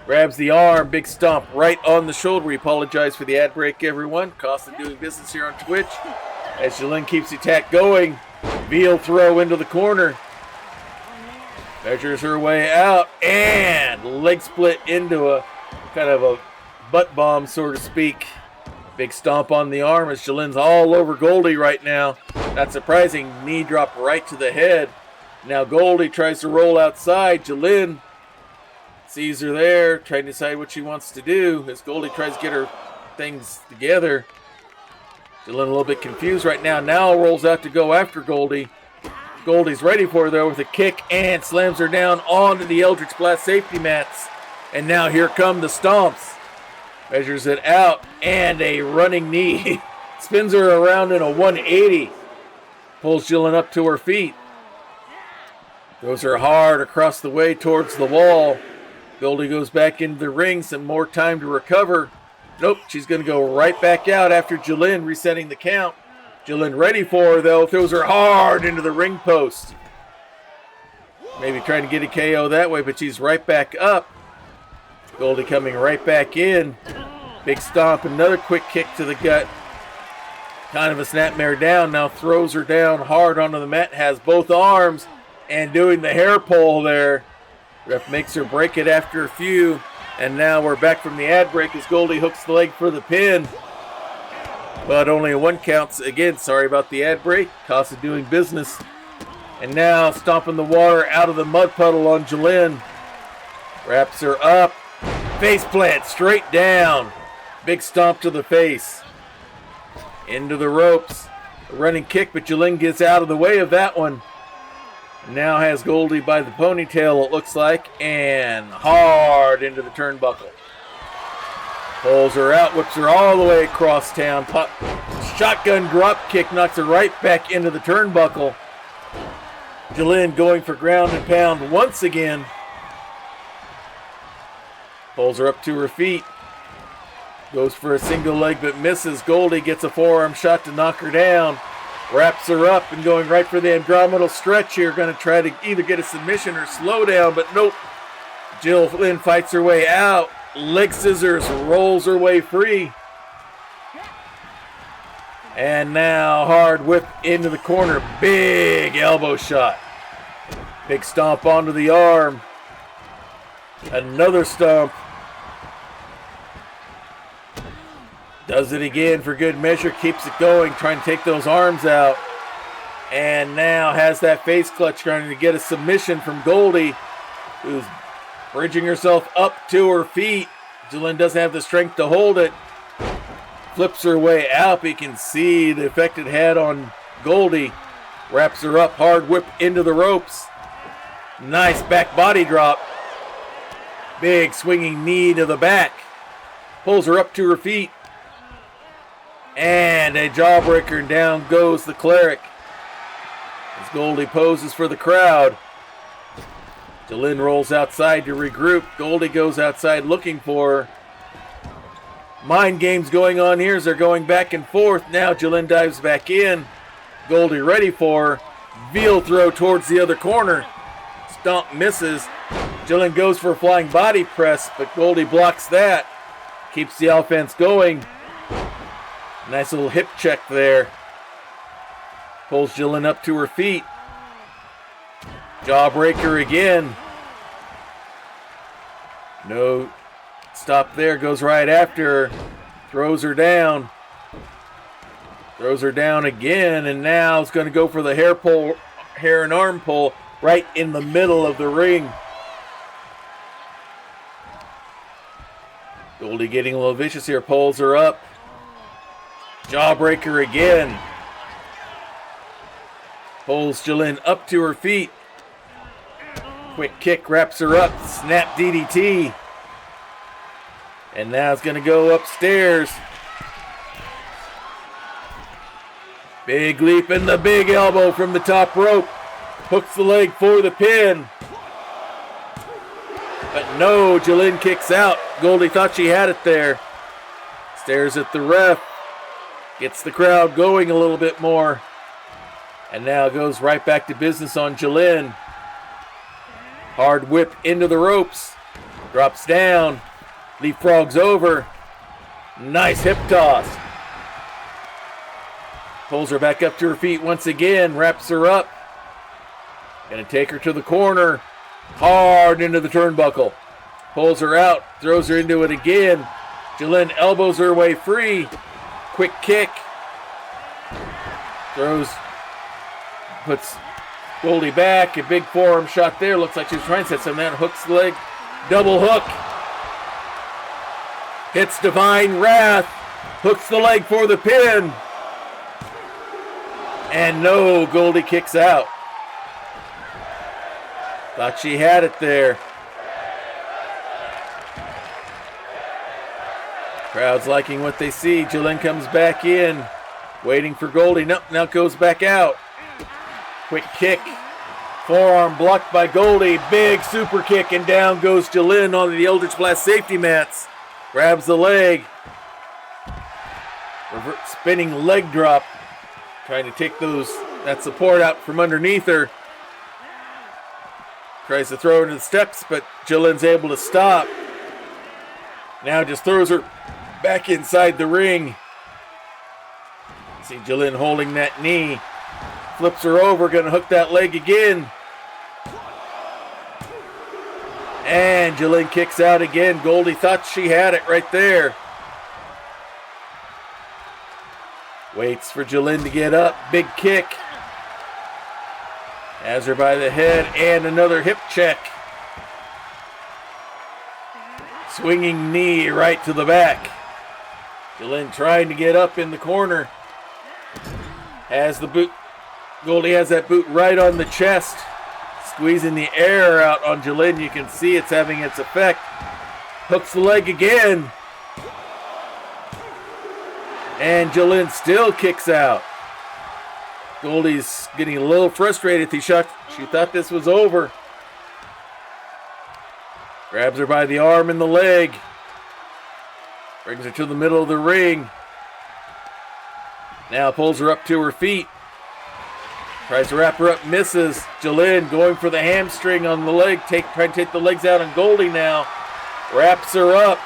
Grabs the arm. Big stomp right on the shoulder. We apologize for the ad break, everyone. Cost of doing business here on Twitch. As Jillin keeps the attack going. Veal throw into the corner. Measures her way out. And leg split into a kind of a butt bomb, so to speak. Big stomp on the arm as Jillin's all over Goldie right now. Not surprising, knee drop right to the head. Now Goldie tries to roll outside. Jillin sees her there, trying to decide what she wants to do as Goldie tries to get her things together. Jillin a little bit confused right now. Now rolls out to go after Goldie. Goldie's ready for her though with a kick and slams her down onto the Eldritch Blast safety mats. And now here come the stomps. Measures it out and a running knee. Spins her around in a 180. Pulls Jillin up to her feet. Throws her hard across the way towards the wall. Goldie goes back into the ring. Some more time to recover. Nope, she's going to go right back out after Jillin resetting the count. Jillin ready for her though. Throws her hard into the ring post. Maybe trying to get a KO that way, but she's right back up. Goldie coming right back in. Big stomp, another quick kick to the gut. Kind of a snapmare down. Now throws her down hard onto the mat. Has both arms and doing the hair pull there. Ref makes her break it after a few. And now we're back from the ad break as Goldie hooks the leg for the pin. But only a 1 count. Again, sorry about the ad break. Cost of doing business. And now stomping the water out of the mud puddle on Jillin. Wraps her up. Face plant straight down. Big stomp to the face. Into the ropes. A running kick, but Jillin gets out of the way of that one. Now has Goldie by the ponytail, it looks like, and hard into the turnbuckle. Pulls her out, whips her all the way across town. Shotgun drop kick knocks her right back into the turnbuckle. Jillin going for ground and pound once again. Pulls her up to her feet. Goes for a single leg but misses. Goldie gets a forearm shot to knock her down. Wraps her up and going right for the Andromedal stretch here. Going to try to either get a submission or slow down, but nope. Jillin fights her way out. Leg scissors, rolls her way free. And now hard whip into the corner. Big elbow shot. Big stomp onto the arm. Another stomp. Does it again for good measure. Keeps it going. Trying to take those arms out. And now has that face clutch trying to get a submission from Goldie, who's bridging herself up to her feet. Jalen doesn't have the strength to hold it. Flips her way out. You can see the effect it had on Goldie. Wraps her up. Hard whip into the ropes. Nice back body drop. Big swinging knee to the back. Pulls her up to her feet. And a jawbreaker, and down goes the cleric. As Goldie poses for the crowd. Jalen rolls outside to regroup. Goldie goes outside looking for her. Mind games going on here as they're going back and forth. Now Jalen dives back in. Goldie ready for her. Veal throw towards the other corner. Stomp misses. Jalen goes for a flying body press, but Goldie blocks that. Keeps the offense going. Nice little hip check there. Pulls Jalen up to her feet. Jawbreaker again. No stop there. Goes right after her. Throws her down. Throws her down again. And now it's going to go for the hair and arm pull right in the middle of the ring. Goldie getting a little vicious here. Pulls her up. Jawbreaker again. Pulls Jalen up to her feet. Quick kick wraps her up. Snap DDT. And now it's going to go upstairs. Big leap and the big elbow from the top rope. Hooks the leg for the pin. But no, Jalen kicks out. Goldie thought she had it there. Stares at the ref. Gets the crowd going a little bit more. And now goes right back to business on Jalen. Hard whip into the ropes. Drops down. Leapfrogs over. Nice hip toss. Pulls her back up to her feet once again. Wraps her up. Gonna take her to the corner. Hard into the turnbuckle. Pulls her out. Throws her into it again. Jalen elbows her way free. Quick kick. Throws. Puts Goldie back. A big forearm shot there. Looks like she's trying to set something down. Hooks the leg. Double hook. Hits Divine Wrath. Hooks the leg for the pin. And no, Goldie kicks out. Thought she had it there. Crowd's liking what they see. Jalen comes back in. Waiting for Goldie. Nope, now goes back out. Quick kick. Forearm blocked by Goldie. Big super kick, and down goes Jalen on the Eldritch Blast safety mats. Grabs the leg. Spinning leg drop. Trying to take that support out from underneath her. Tries to throw her into the steps, but Jalen's able to stop. Now just throws her back inside the ring. See Jalen holding that knee. Flips her over, gonna hook that leg again. And Jalen kicks out again. Goldie thought she had it right there. Waits for Jalen to get up. Big kick. Has her by the head and another hip check. Swinging knee right to the back. Jalen trying to get up in the corner. Has the boot. Goldie has that boot right on the chest. Squeezing the air out on Jalen. You can see it's having its effect. Hooks the leg again. And Jalen still kicks out. Goldie's getting a little frustrated. She thought this was over. Grabs her by the arm and the leg. Brings her to the middle of the ring. Now pulls her up to her feet. Tries to wrap her up, misses. Jalen going for the hamstring on the leg. Trying to take the legs out on Goldie now. Wraps her up.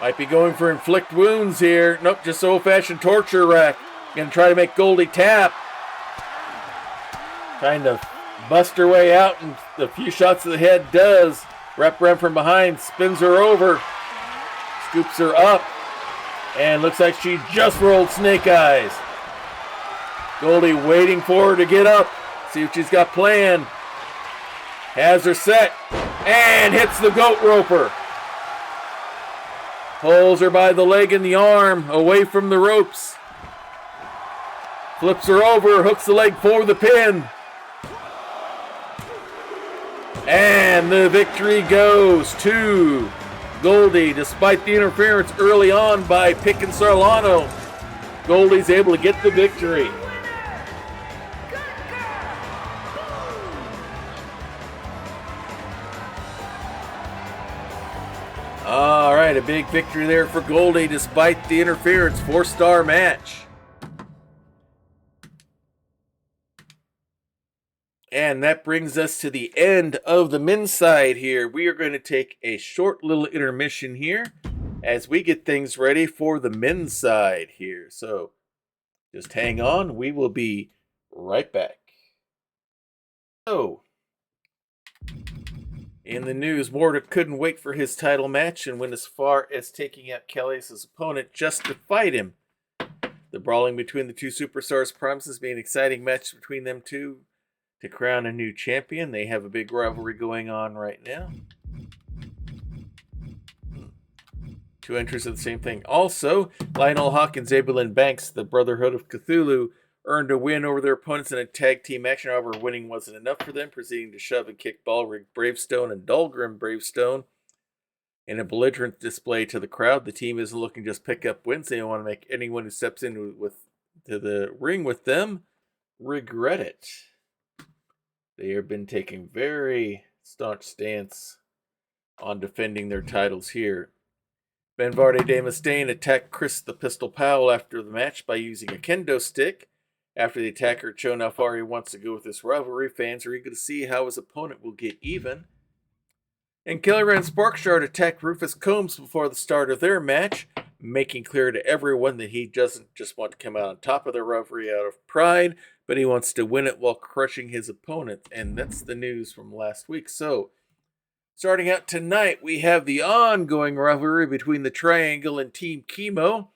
Might be going for inflict wounds here. Nope, just old-fashioned torture rack. Gonna try to make Goldie tap. Trying to busts her way out, and the few shots to the head does. Wrap around from behind, spins her over, scoops her up, and looks like she just rolled snake eyes. Goldie waiting for her to get up, see what she's got planned. Has her set, and hits the goat roper. Pulls her by the leg and the arm, away from the ropes. Flips her over, hooks the leg for the pin. And the victory goes to Goldie, despite the interference early on by Pick and Sarlano. Goldie's able to get the victory. All right, a big victory there for Goldie despite the interference. 4-star match. And that brings us to the end of the men's side here. We are going to take a short little intermission here as we get things ready for the men's side here. So just hang on. We will be right back. So, in the news, Morta couldn't wait for his title match and went as far as taking out Callias' opponent just to fight him. The brawling between the two superstars promises to be an exciting match between them two to crown a new champion. They have a big rivalry going on right now. Two entries of the same thing. Also, Lionel Hawkins, Abelin Banks, the Brotherhood of Cthulhu, earned a win over their opponents in a tag team action. However, winning wasn't enough for them, proceeding to shove and kick Balrig Bravestone and Dahlgrim Bravestone in a belligerent display to the crowd. The team isn't looking to just pick up wins. They don't want to make anyone who steps in to the ring with them regret it. They have been taking very staunch stance on defending their titles here. Benvarde de Mustaine attacked Chris the Pistol Powell after the match by using a kendo stick. After the attacker had shown how far he wants to go with this rivalry, fans are eager to see how his opponent will get even. And Kellyran Sparkshard attacked Rufus Combs before the start of their match, making clear to everyone that he doesn't just want to come out on top of the rivalry out of pride, but he wants to win it while crushing his opponent. And that's the news from last week. So, starting out tonight, we have the ongoing rivalry between the Triangle and Team Chemo,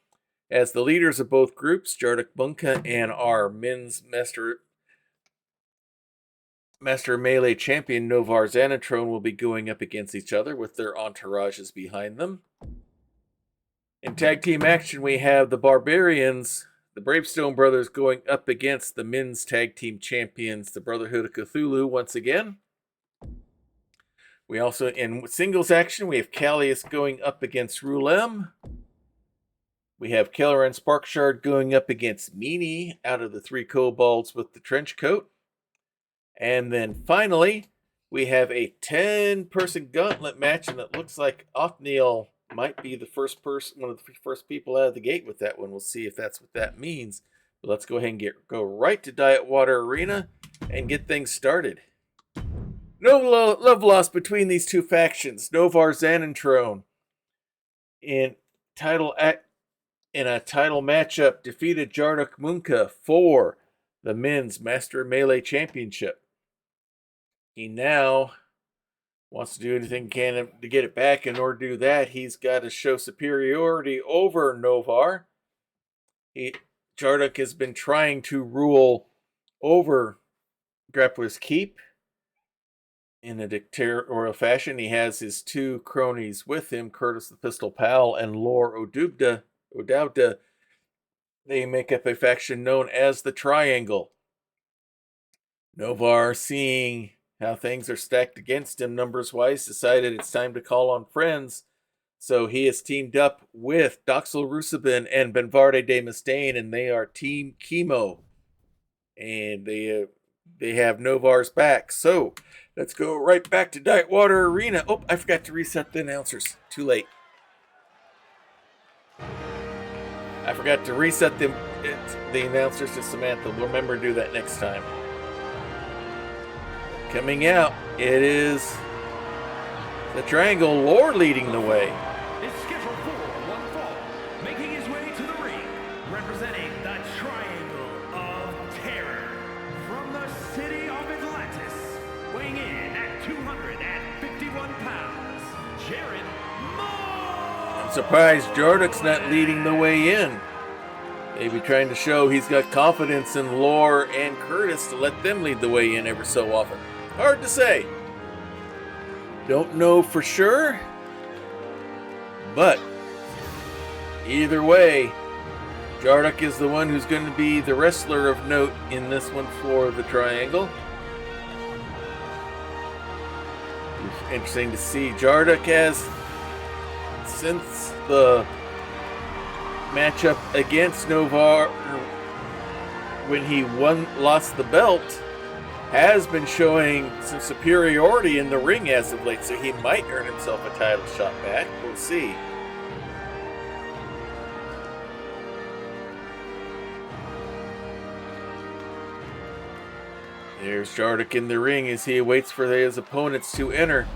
as the leaders of both groups, Jardik Bunka and our men's Master Melee champion Novar Xanatrone, will be going up against each other with their entourages behind them. In tag team action, we have the Barbarians, the Bravestone brothers, going up against the men's tag team champions, the Brotherhood of Cthulhu, once again. We also, in singles action, we have Callias going up against Rulem. We have Kelleran Sparkshard going up against Meanie out of the three kobolds with the trench coat. And then finally, we have a 10-person gauntlet match, and it looks like Othniel might be the first person, one of the first people out of the gate with that one. We'll see if that's what that means. But let's go ahead and go right to Diet Water Arena and get things started. No love lost between these two factions. Novar Xanatrone in a title matchup defeated Jardik Bunka for the men's Master Melee Championship. He now wants to do anything he can to get it back. In order to do that, he's got to show superiority over Novar. Jardik has been trying to rule over Grappler's Keep in a dictatorial fashion. He has his two cronies with him, Curtis the Pistol Powell and Lore Odubda. They make up a faction known as the Triangle. Novar, seeing how things are stacked against him numbers-wise, decided it's time to call on friends. So he has teamed up with Doxel Rusabin and Benvarde de Mustaine, and they are Team Chemo. And they have Novar's back. So let's go right back to Diet Water Arena. Oh, I forgot to reset the announcers. Too late. I forgot to reset the announcers to Samantha. We'll remember to do that next time. Coming out, it is the Triangle, Lore leading the way. Is scheduled for one fall, making his way to the ring, representing the Triangle of Terror. From the city of Atlantis, weighing in at 251 pounds, Jared Moore. I'm surprised Jarduk's not leading the way in. Maybe trying to show he's got confidence in Lore and Curtis to let them lead the way in ever so often. Hard to say. Don't know for sure. But either way, Jarduk is the one who's going to be the wrestler of note in this one for the triangle. It's interesting to see Jarduk has, since the matchup against Novar when he lost the belt, has been showing some superiority in the ring as of late, so he might earn himself a title shot back. We'll see. There's Jarduk in the ring as he waits for his opponents to enter.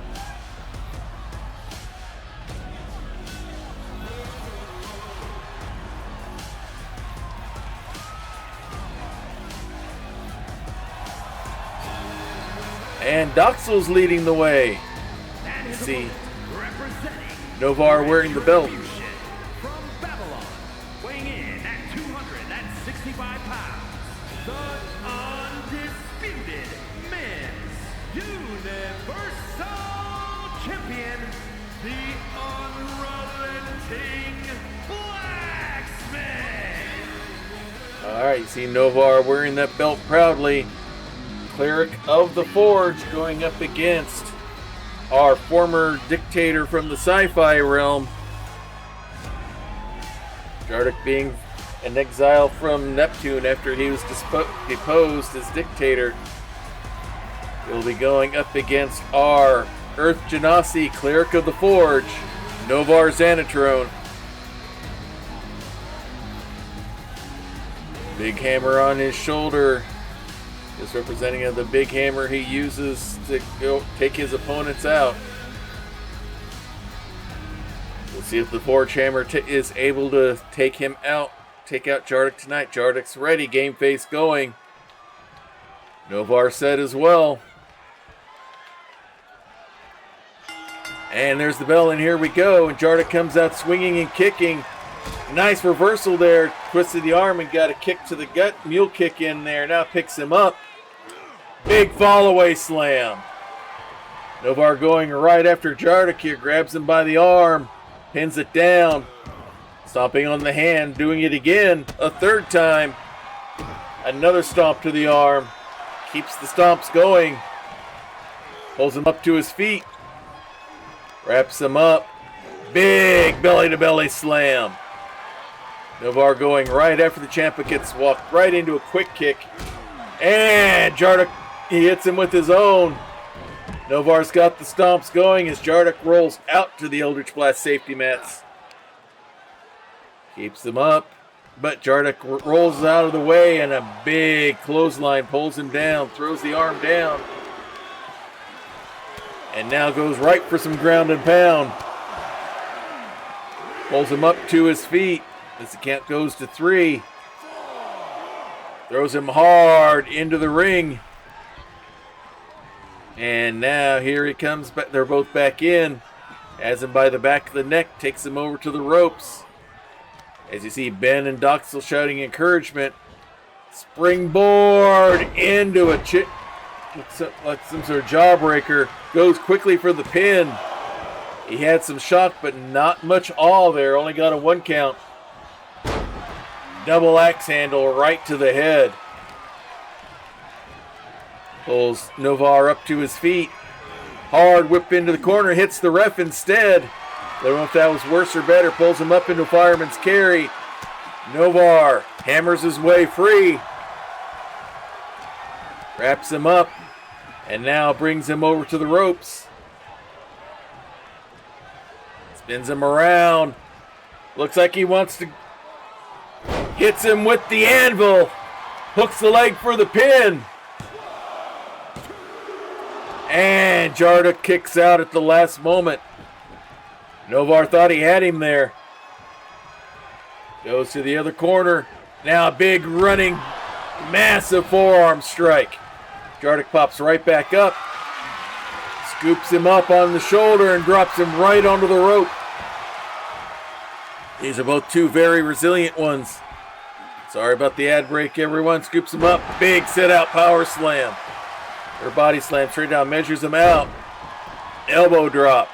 And Doxel's leading the way. And See, representing Novar wearing the belt. from Babylon, weighing in at 265 pounds, the undisputed men's Universal Champion, the unrelenting Blacksmith. Alright, you see Novar wearing that belt proudly. Cleric of the Forge going up against our former dictator from the sci-fi realm. Jarduk being an exile from Neptune after he was deposed as dictator. He'll be going up against our Earth Genasi, Cleric of the Forge, Novar Xanatrone. Big hammer on his shoulder. Is representing of the big hammer he uses to go take his opponents out. We'll see if the Forge Hammer is able to take him out, take out Jarduk tonight. Jarduk's ready, game face going. Novar said as well. And there's the bell, and here we go. And Jarduk comes out swinging and kicking. Nice reversal there. Twisted the arm and got a kick to the gut. Mule kick in there. Now picks him up. Big fall-away slam. Novar going right after Jarduk here. Grabs him by the arm. Pins it down. Stomping on the hand. Doing it again. A third time. Another stomp to the arm. Keeps the stomps going. Pulls him up to his feet. Wraps him up. Big belly-to-belly slam. Novar going right after the Ciampa gets walked right into a quick kick. And Jarduk, he hits him with his own. Novar's got the stomps going as Jarduk rolls out to the Eldritch Blast safety mats. Keeps them up, but Jarduk rolls out of the way and a big clothesline pulls him down, throws the arm down. And now goes right for some ground and pound. Pulls him up to his feet as the count goes to 3. Throws him hard into the ring. And now here he comes. They're both back in. Has him by the back of the neck. Takes him over to the ropes. As you see Ben and Doxel shouting encouragement. Springboard into a like some sort of jawbreaker. Goes quickly for the pin. He had some shock, but not much all there. Only got a 1 count. Double axe handle right to the head. Pulls Novar up to his feet. Hard whip into the corner. Hits the ref instead. I don't know if that was worse or better. Pulls him up into fireman's carry. Novar hammers his way free. Wraps him up. And now brings him over to the ropes. Spins him around. Looks like he wants to... Hits him with the anvil. Hooks the leg for the pin. And Jarduk kicks out at the last moment. Novar thought he had him there. Goes to the other corner. Now a big running, massive forearm strike. Jarduk pops right back up. Scoops him up on the shoulder and drops him right onto the rope. These are both two very resilient ones. Sorry about the ad break, everyone. Scoops him up. Big sit-out power slam. Or body slam straight down. Measures him out. Elbow drop.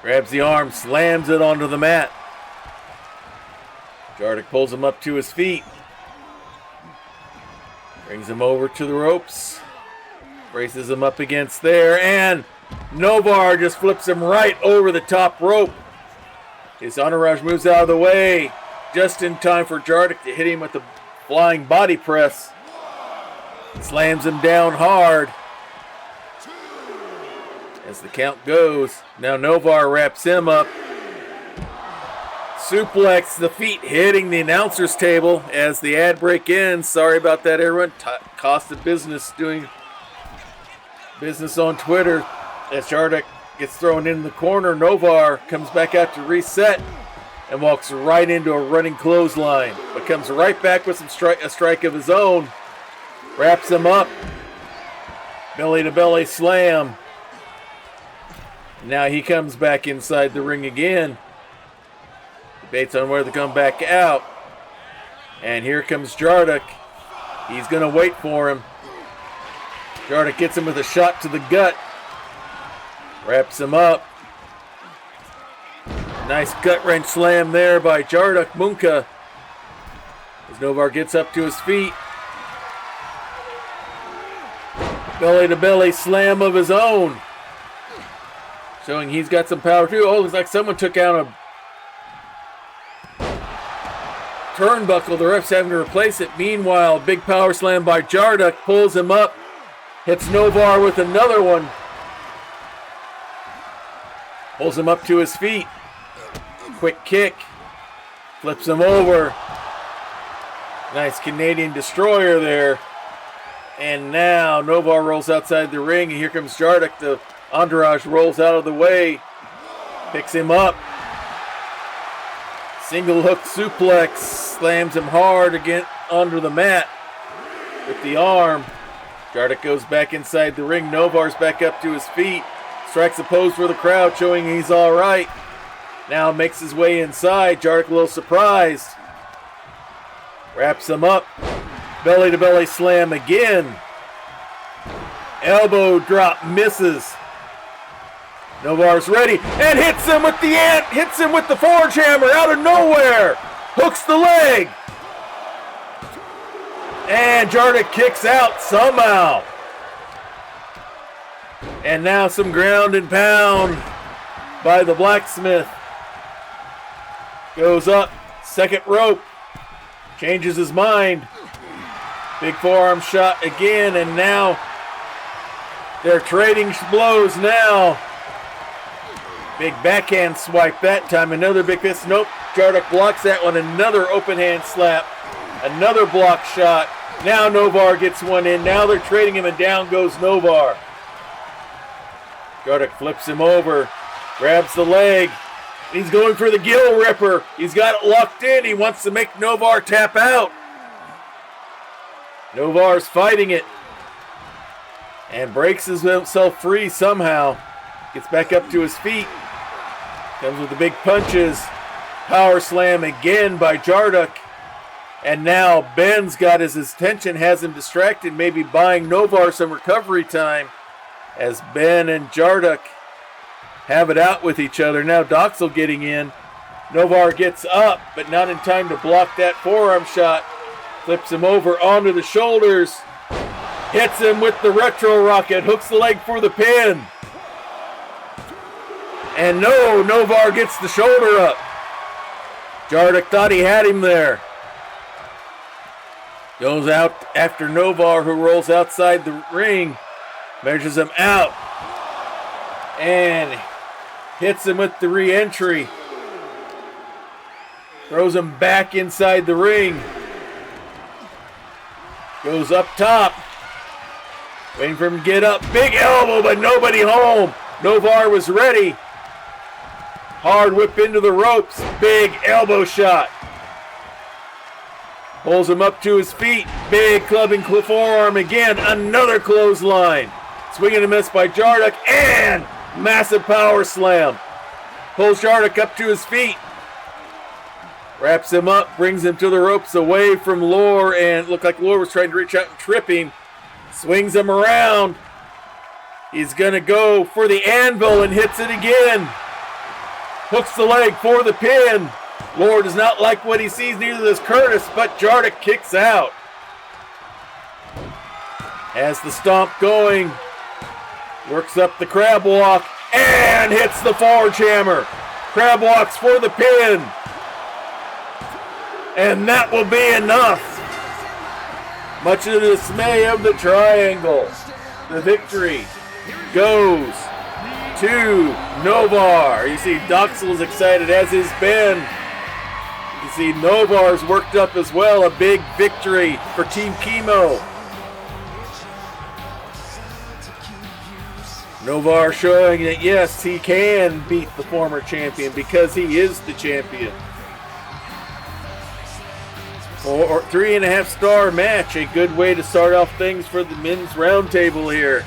Grabs the arm. Slams it onto the mat. Jardik pulls him up to his feet. Brings him over to the ropes. Braces him up against there. And Novar just flips him right over the top rope. His entourage moves out of the way just in time for Jardik to hit him with the flying body press. Slams him down hard. As the count goes, now Novar wraps him up. Suplex, the feet hitting the announcer's table as the ad break ends. Sorry about that, everyone. Cost of business doing business on Twitter. As Jardik gets thrown in the corner, Novar comes back out to reset and walks right into a running clothesline, but comes right back with a strike of his own. Wraps him up. Belly to belly slam. Now he comes back inside the ring again. Debates on where to come back out. And here comes Jardik. He's going to wait for him. Jardik gets him with a shot to the gut. Wraps him up. Nice gut wrench slam there by Jardik Munka. As Novar gets up to his feet. Belly to belly slam of his own. Showing he's got some power too. Oh, looks like someone took out a turnbuckle. The ref's having to replace it. Meanwhile, big power slam by Jardik pulls him up. Hits Novar with another one. Pulls him up to his feet. Quick kick. Flips him over. Nice Canadian destroyer there. And now Novar rolls outside the ring. And here comes Jardik. The entourage rolls out of the way. Picks him up. Single hook suplex. Slams him hard again under the mat with the arm. Jardik goes back inside the ring. Novar's back up to his feet. Strikes a pose for the crowd, showing he's all right. Now makes his way inside. Jardik a little surprised. Wraps him up. Belly to belly slam again. Elbow drop misses. Novar's ready and hits him with the ant. Hits him with the forge hammer out of nowhere. Hooks the leg. And Jardik kicks out somehow. And now some ground and pound by the blacksmith. Goes up, second rope. Changes his mind. Big forearm shot again, and now they're trading blows now. Big backhand swipe that time. Another big fist. Nope. Jardik blocks that one. Another open hand slap. Another block shot. Now Novar gets one in. Now they're trading him, and down goes Novar. Jardik flips him over. Grabs the leg. He's going for the gill ripper. He's got it locked in. He wants to make Novar tap out. Novar's fighting it. And breaks himself free somehow. Gets back up to his feet. Comes with the big punches. Power slam again by Jardik. And now Ben's got his attention, has him distracted, maybe buying Novar some recovery time. As Ben and Jardik have it out with each other. Now Doxel getting in. Novar gets up, but not in time to block that forearm shot. Flips him over onto the shoulders. Hits him with the retro rocket. Hooks the leg for the pin. And no, Novar gets the shoulder up. Jardik thought he had him there. Goes out after Novar, who rolls outside the ring. Measures him out. And hits him with the re-entry. Throws him back inside the ring. Goes up top. Waiting for him to get up. Big elbow, but nobody home. Novar was ready. Hard whip into the ropes. Big elbow shot. Pulls him up to his feet. Big clubbing forearm again. Another clothesline. Swing and a miss by Jarduk, and massive power slam. Pulls Jarduk up to his feet. Wraps him up, brings him to the ropes away from Lore, and looked like Lore was trying to reach out and trip him. Swings him around. He's going to go for the anvil and hits it again. Hooks the leg for the pin. Lore does not like what he sees, neither does Curtis, but Jarduk kicks out. Has the stomp going. Works up the crab walk and hits the forge hammer. Crab walks for the pin. And that will be enough. Much to the dismay of the triangle. The victory goes to Novar. You see Doxel's excited, as is Ben. You see Novar's worked up as well. A big victory for Team Chemo. Novar showing that yes, he can beat the former champion because he is the champion. Or 3.5-star match, a good way to start off things for the men's roundtable here.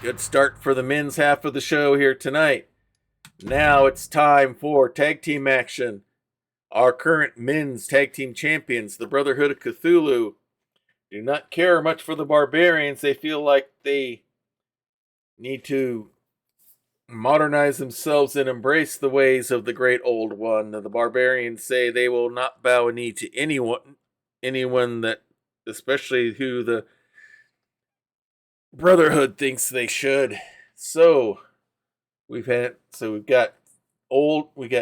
Good start for the men's half of the show here tonight. Now it's time for tag team action. Our current men's tag team champions, the Brotherhood of Cthulhu, do not care much for the Barbarians. They feel like they need to modernize themselves and embrace the ways of the great old one. The Barbarians say they will not bow a knee to anyone that, especially who the Brotherhood thinks they should. So we've got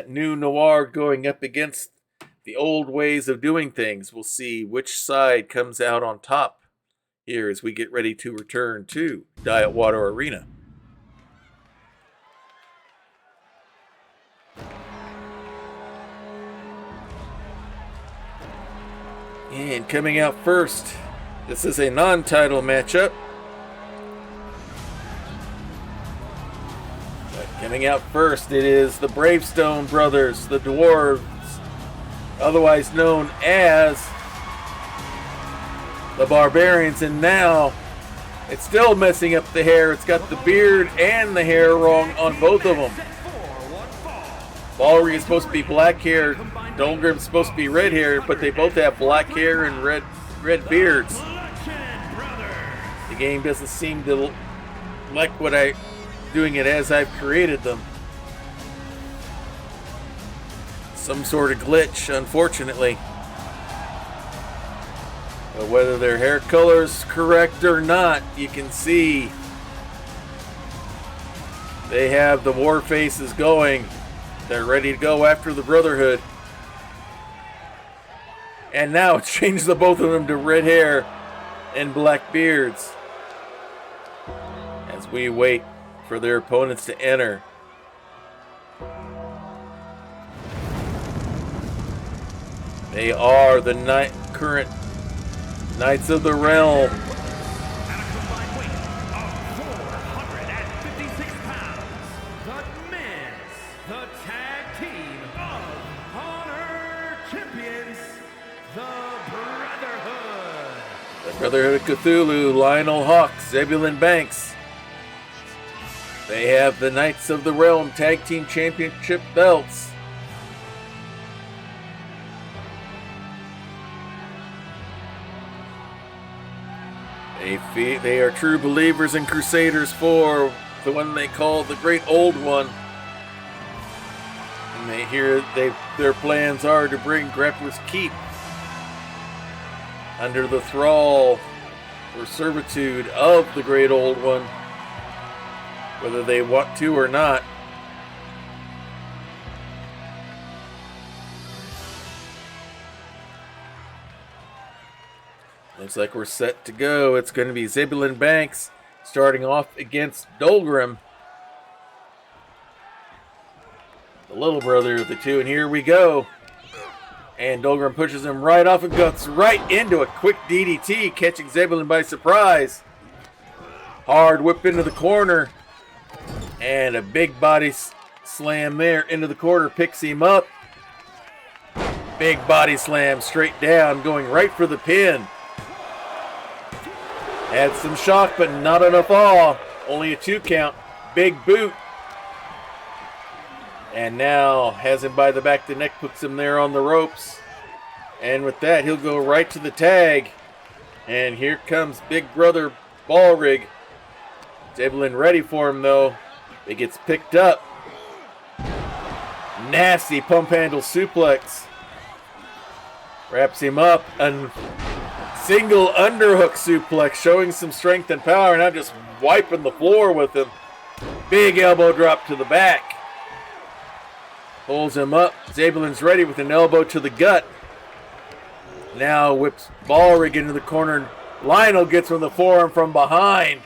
new Noir going up against the old ways of doing things. We'll see which side comes out on top here as we get ready to return to Diet Water Arena. And coming out first, this is a non-title matchup. But coming out first, it is the Bravestone Brothers, the Dwarves, otherwise known as the Barbarians. And now, it's still messing up the hair. It's got the beard and the hair wrong on both of them. Balry is supposed to be black hair. Dolgrim's supposed to be red hair, but they both have black hair and red beards. The game doesn't seem to like what I doing it as I've created them. Some sort of glitch, unfortunately. But whether their hair color is correct or not, you can see they have the war faces going. They're ready to go after the Brotherhood. And now it's changed the both of them to red hair and black beards as we wait for their opponents to enter. They are the current Knights of the Realm. At a combined weight of 456 pounds, the men's, the tag team of Honor champions, the Brotherhood. The Brotherhood of Cthulhu, Lionel Hawk, Zebulon Banks. They have the Knights of the Realm Tag Team Championship belts. They are true believers and crusaders for the one they call the Great Old One. And their plans are to bring Grappler's Keep under the thrall or servitude of the Great Old One, whether they want to or not. Looks like we're set to go. It's going to be Zebulon Banks starting off against Dolgrim, the little brother of the two. And here we go. And Dolgrim pushes him right off and goes right into a quick DDT, catching Zebulon by surprise. Hard whip into the corner. And a big body slam there into the corner, picks him up. Big body slam straight down, going right for the pin. Had some shock, but not enough awe. Only a 2 count. Big boot. And now has him by the back of the neck, puts him there on the ropes. And with that, he'll go right to the tag. And here comes Big Brother Ballrig. Zebulon ready for him, though. It gets picked up. Nasty pump handle suplex. Wraps him up. And single underhook suplex, showing some strength and power. Now just wiping the floor with him. Big elbow drop to the back. Pulls him up. Zebulon's ready with an elbow to the gut. Now whips Ballrig into the corner. Lionel gets him the forearm from behind.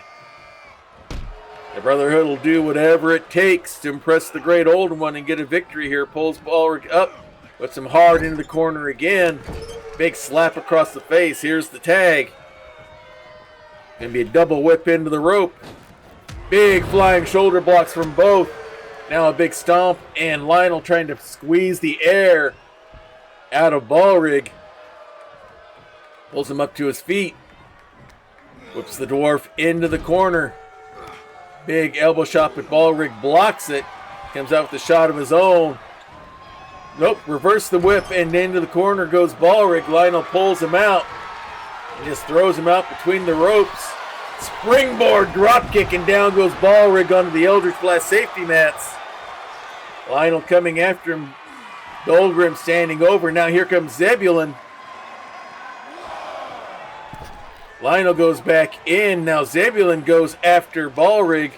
The Brotherhood will do whatever it takes to impress the Great Old One and get a victory here. Pulls Ballrig up. Puts him hard into the corner again. Big slap across the face. Here's the tag. Gonna be a double whip into the rope. Big flying shoulder blocks from both. Now a big stomp, and Lionel trying to squeeze the air out of Ballrig. Pulls him up to his feet. Whips the dwarf into the corner. Big elbow shot, but Ballrig blocks it. Comes out with a shot of his own. Nope, reverse the whip, and into the corner goes Ballrig. Lionel pulls him out. And just throws him out between the ropes. Springboard drop kick, and down goes Ballrig onto the Eldritch Blast safety mats. Lionel coming after him. Dolgrim standing over. Now here comes Zebulon. Lionel goes back in. Now Zebulon goes after Ballrig.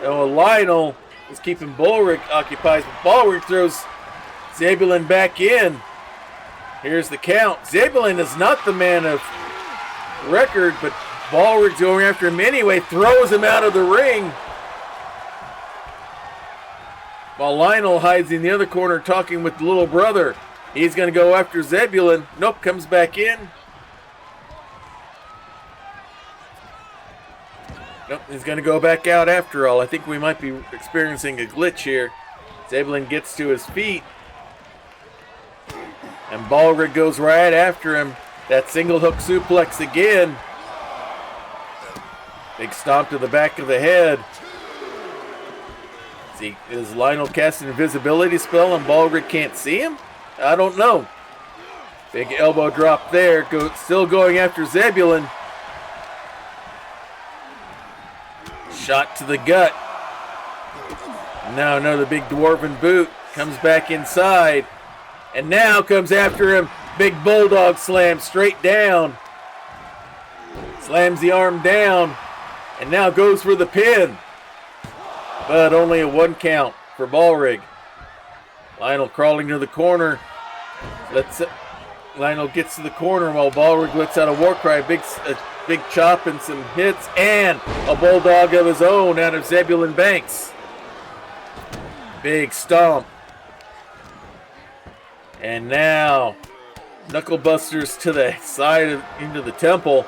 Oh, Lionel is keeping Ballrig occupied. But Ballrig throws Zebulon back in. Here's the count. Zebulon is not the man of record, but Ballrig's going after him anyway. Throws him out of the ring. While Lionel hides in the other corner talking with the little brother. He's going to go after Zebulon. Nope, comes back in. Nope, he's going to go back out after all. I think we might be experiencing a glitch here. Zebulon gets to his feet. And Ballrig goes right after him. That single hook suplex again. Big stomp to the back of the head. Is Lionel casting an invisibility spell and Ballrig can't see him? I don't know. Big elbow drop there. Still going after Zebulon. Shot to the gut. Now another big dwarven boot. Comes back inside. And now comes after him. Big bulldog slam straight down. Slams the arm down. And now goes for the pin. But only a 1 count for Ballrig. Lionel crawling to the corner. Lionel gets to the corner while Ballrig lets out a war cry. Big chop and some hits. And a bulldog of his own out of Zebulon Banks. Big stomp. And now knuckle busters to the side into the temple.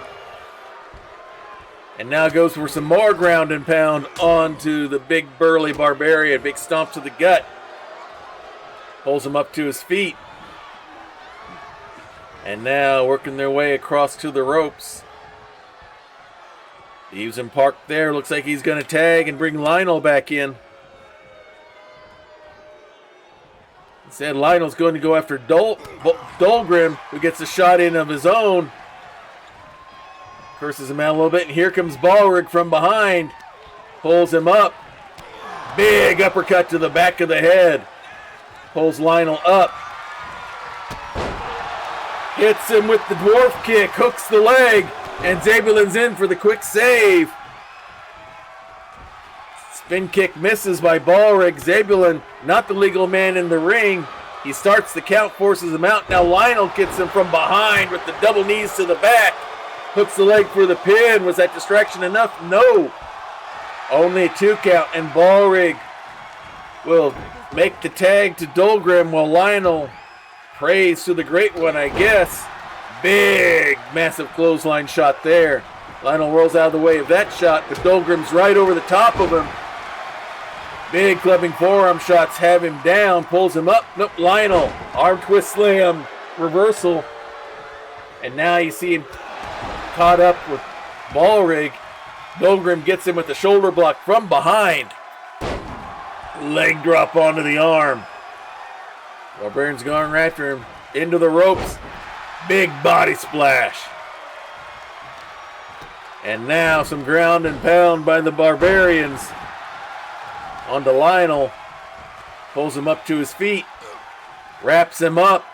And now goes for some more ground and pound onto the big burly barbarian. Big stomp to the gut. Pulls him up to his feet. And now working their way across to the ropes. Leaves him parked there. Looks like he's going to tag and bring Lionel back in. Instead, Lionel's going to go after Dolgrim, who gets a shot in of his own. Curses him out a little bit, and here comes Ballrig from behind. Pulls him up. Big uppercut to the back of the head. Pulls Lionel up. Hits him with the dwarf kick, hooks the leg, and Zebulon's in for the quick save. Spin kick misses by Ballrig. Zebulon, not the legal man in the ring. He starts the count, forces him out. Now Lionel gets him from behind with the double knees to the back. Hooks the leg for the pin. Was that distraction enough? No. Only a 2 count, and Ballrig will make the tag to Dolgrim while Lionel prays to the Great One, I guess. Big, massive clothesline shot there. Lionel rolls out of the way of that shot, but Dolgrim's right over the top of him. Big clubbing forearm shots have him down, pulls him up. Nope, Lionel, arm twist slam, reversal. And now you see him caught up with Ballrig. Dolgrim gets him with the shoulder block from behind. Leg drop onto the arm. Barbarian's going right after him. Into the ropes. Big body splash. And now some ground and pound by the Barbarians. Onto Lionel. Pulls him up to his feet. Wraps him up.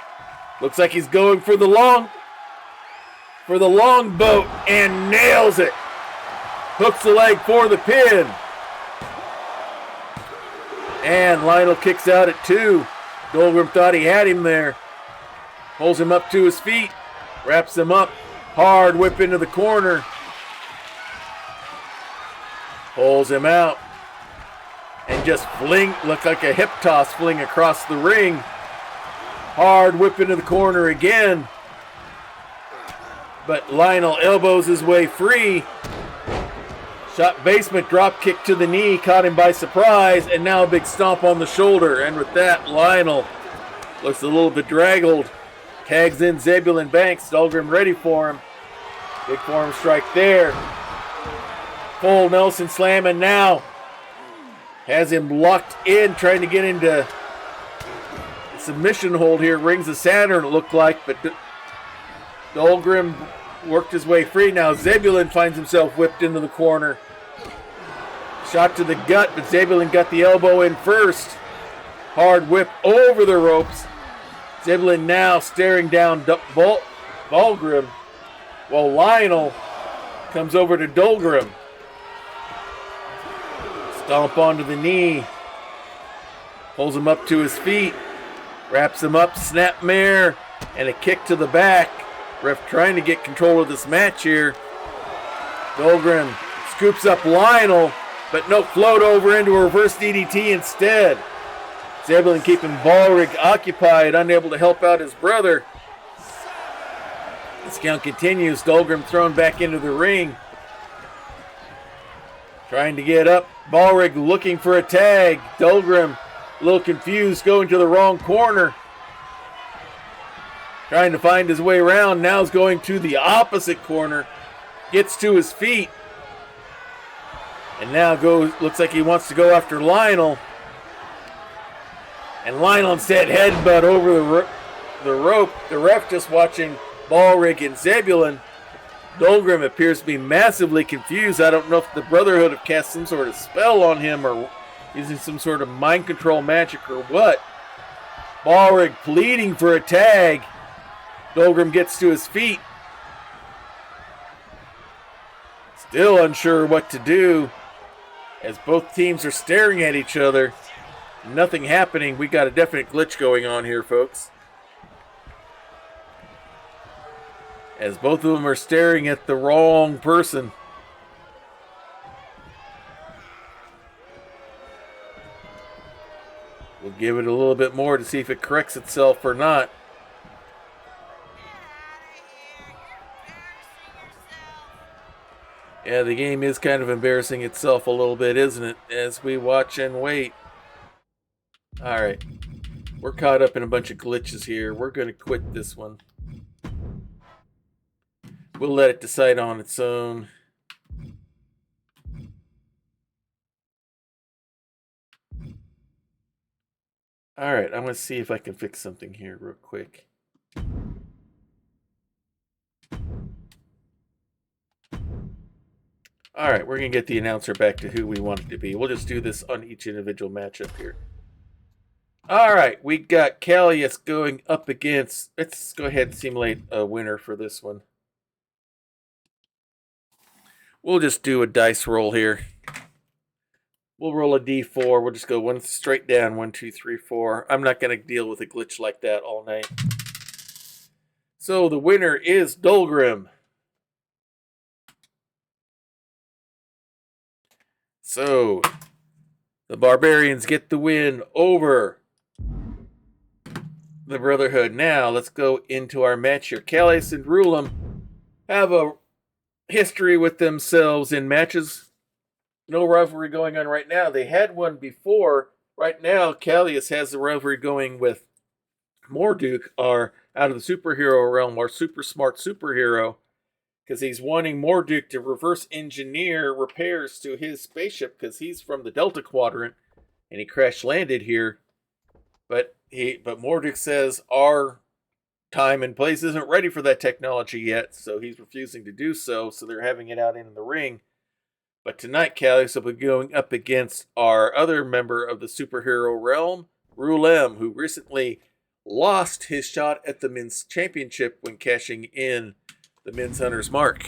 Looks like he's going for the long boat and nails it. Hooks the leg for the pin. And Lionel kicks out at 2. Dolgrim thought he had him there. Pulls him up to his feet. Wraps him up. Hard whip into the corner. Pulls him out. And just looked like a hip toss fling across the ring. Hard whip into the corner again. But Lionel elbows his way free. Shot basement drop kick to the knee, caught him by surprise, and now a big stomp on the shoulder. And with that, Lionel looks a little bedraggled. Tags in Zebulon Banks. Dolgrim ready for him. Big forearm strike there. Full Nelson slam, and now has him locked in, trying to get into submission hold here. Rings of Saturn, it looked like, but Dolgrim worked his way free. Now Zebulon finds himself whipped into the corner. Shot to the gut, but Zebulon got the elbow in first. Hard whip over the ropes. Zebulon now staring down Dolgrim, while Lionel comes over to Dolgrim. Stomp onto the knee. Pulls him up to his feet. Wraps him up, snapmare, and a kick to the back. Ref trying to get control of this match here. Dolgrim scoops up Lionel, but no, float over into a reverse DDT instead. Zebulon keeping Ballrig occupied, unable to help out his brother. This count continues. Dolgrim thrown back into the ring. Trying to get up. Ballrig looking for a tag. Dolgrim a little confused, going to the wrong corner. Trying to find his way around. Now he's going to the opposite corner. Gets to his feet. And now looks like he wants to go after Lionel. And Lionel instead headbutt over the rope. The ref just watching Ballrig and Zebulon. Dolgrim appears to be massively confused. I don't know if the Brotherhood have cast some sort of spell on him or using some sort of mind control magic or what. Ballrig pleading for a tag. Dolgrim gets to his feet. Still unsure what to do as both teams are staring at each other. Nothing happening. We got a definite glitch going on here, folks. As both of them are staring at the wrong person. We'll give it a little bit more to see if it corrects itself or not. Yeah, the game is kind of embarrassing itself a little bit, isn't it? As we watch and wait. Alright. We're caught up in a bunch of glitches here. We're going to quit this one. We'll let it decide on its own. Alright, I'm going to see if I can fix something here real quick. Alright, we're going to get the announcer back to who we want it to be. We'll just do this on each individual matchup here. Alright, we got Callius going up against... Let's go ahead and simulate a winner for this one. We'll just do a dice roll here. We'll roll a d4. We'll just go one straight down. 1, 2, 3, 4. I'm not going to deal with a glitch like that all night. So the winner is Dolgrim. So the Barbarians get the win over the Brotherhood. Now let's go into our match here. Callius and Rulum have a history with themselves in matches. No rivalry going on right now. They had one before. Right now, Callius has the rivalry going with Morduk, our out of the superhero realm, our super smart superhero. because he's wanting Morduk to reverse engineer repairs to his spaceship because he's from the Delta Quadrant and he crash landed here. But Morduk says our time and place isn't ready for that technology yet, so he's refusing to do so. So they're having it out in the ring. But tonight, Callius will be going up against our other member of the superhero realm, Rulem, who recently lost his shot at the men's championship when cashing in the men's hunter's mark.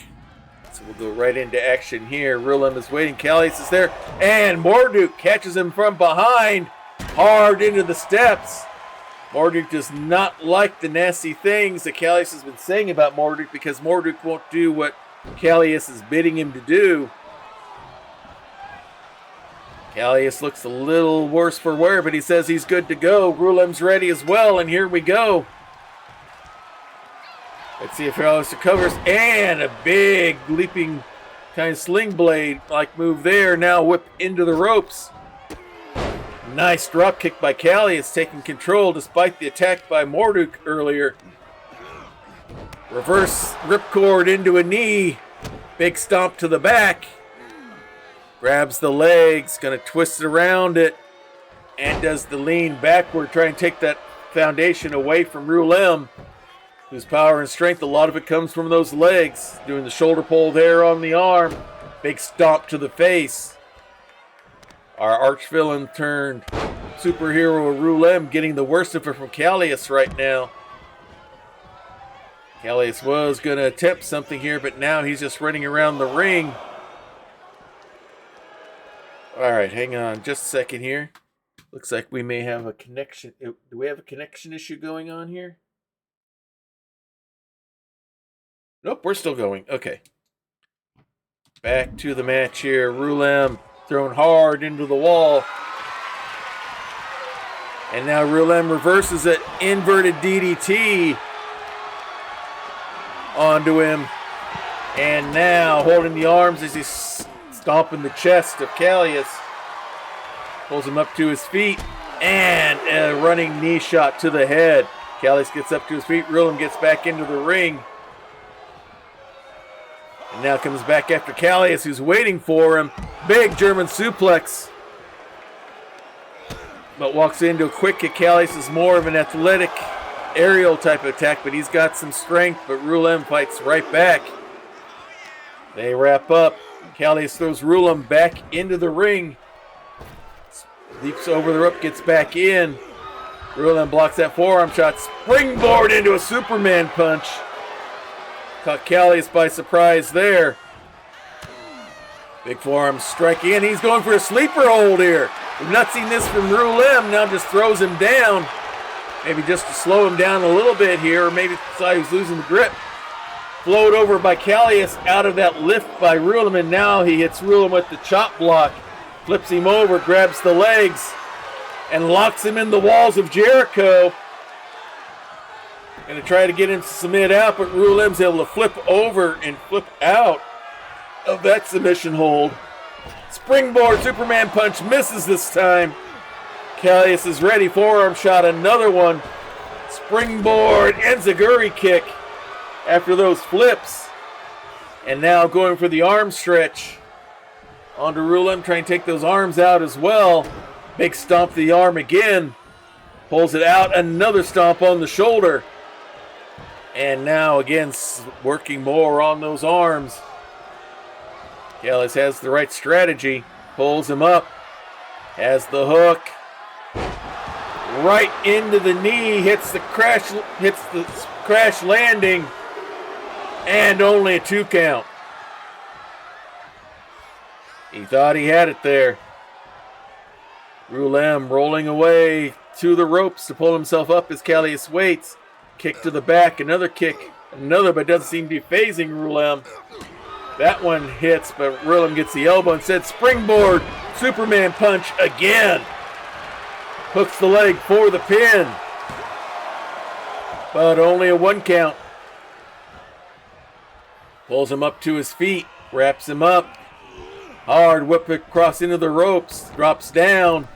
So we'll go right into action here. Rulem is waiting. Callius is there. And Morduk catches him from behind, hard into the steps. Morduk does not like the nasty things that Callius has been saying about Morduk because Morduk won't do what Callius is bidding him to do. Callius looks a little worse for wear, but he says he's good to go. Rulem's ready as well, and here we go. Let's see if Callius recovers. And a big leaping kind of sling blade like move there. Now whip into the ropes. Nice drop kick by Callius, taking control despite the attack by Morduk earlier. Reverse ripcord into a knee. Big stomp to the back. Grabs the legs, gonna twist around it, and does the lean backward, try and take that foundation away from Rulem, whose power and strength, a lot of it comes from those legs. Doing the shoulder pull there on the arm. Big stomp to the face. Our arch villain turned superhero Rulem getting the worst of it from Callius right now. Callius was gonna attempt something here, but now he's just running around the ring. Alright, hang on just a second here. Looks like we may have a connection. Do we have a connection issue going on here? Nope, we're still going. Okay. Back to the match here. Rulem thrown hard into the wall. And now Rulem reverses it. Inverted DDT onto him. And now holding the arms as he's stomping the chest of Callius. Pulls him up to his feet. And a running knee shot to the head. Callius gets up to his feet. Rulem gets back into the ring. And now comes back after Callius, who's waiting for him. Big German suplex. But walks into a quick kick. Callius is more of an athletic aerial type of attack, but he's got some strength. But Rulem fights right back. They wrap up. Callius throws Rulem back into the ring. Leaps over the rope, gets back in. Rulem blocks that forearm shot. Springboard into a Superman punch. Caught Callius by surprise there. Big forearm striking in. He's going for a sleeper hold here. We've not seen this from Rulem. Now just throws him down. Maybe just to slow him down a little bit here, or maybe thought he was losing the grip. Flowed over by Callius out of that lift by Rulem, and now he hits Rulem with the chop block. Flips him over, grabs the legs, and locks him in the walls of Jericho. Gonna try to get him to submit out, but Rulem's able to flip over and flip out of that submission hold. Springboard Superman punch misses this time. Callius is ready. Forearm shot, another one. Springboard enziguri kick after those flips. And now going for the arm stretch onto Rulem, trying to take those arms out as well. Big stomp to the arm again. Pulls it out, another stomp on the shoulder. And now again working more on those arms. Callius has the right strategy. Pulls him up. Has the hook. Right into the knee. Hits the crash landing. And only a 2 count. He thought he had it there. Rulem rolling away to the ropes to pull himself up as Callius waits. Kick to the back, another kick, another, but doesn't seem to be phasing Rulem. That one hits, but Rulem gets the elbow instead. Springboard Superman punch again. Hooks the leg for the pin. But only a 1 count. Pulls him up to his feet, wraps him up. Hard whip across into the ropes, drops down,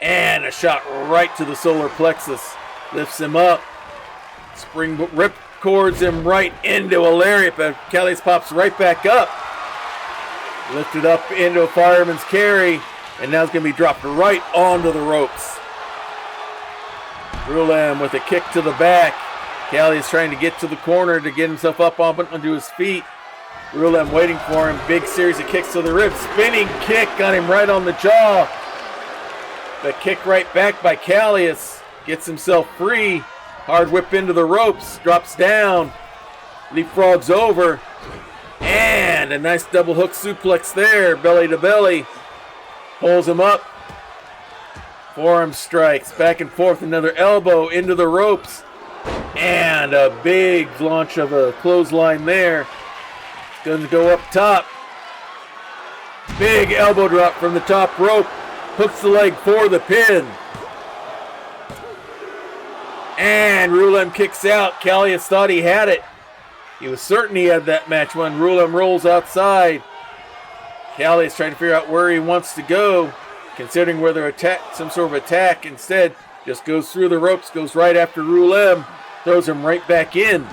and a shot right to the solar plexus. Lifts him up. Cords him right into a lariat, but Callius pops right back up. Lifted up into a fireman's carry, and now it's going to be dropped right onto the ropes. Rulem with a kick to the back. Callius trying to get to the corner to get himself up onto his feet. Rulem waiting for him. Big series of kicks to the ribs. Spinning kick got him right on the jaw. The kick right back by Callius. Gets himself free. Hard whip into the ropes. Drops down. Leapfrogs over. And a nice double hook suplex there. Belly to belly. Pulls him up. Forearm strikes. Back and forth. Another elbow into the ropes. And a big launch of a clothesline there. Going to go up top. Big elbow drop from the top rope. Hooks the leg for the pin. And Rulem kicks out. Callius thought he had it. He was certain he had that match won. Rulem rolls outside. Callius trying to figure out where he wants to go. Considering whether some sort of attack. Instead, just goes through the ropes. Goes right after Rulem. Throws him right back in.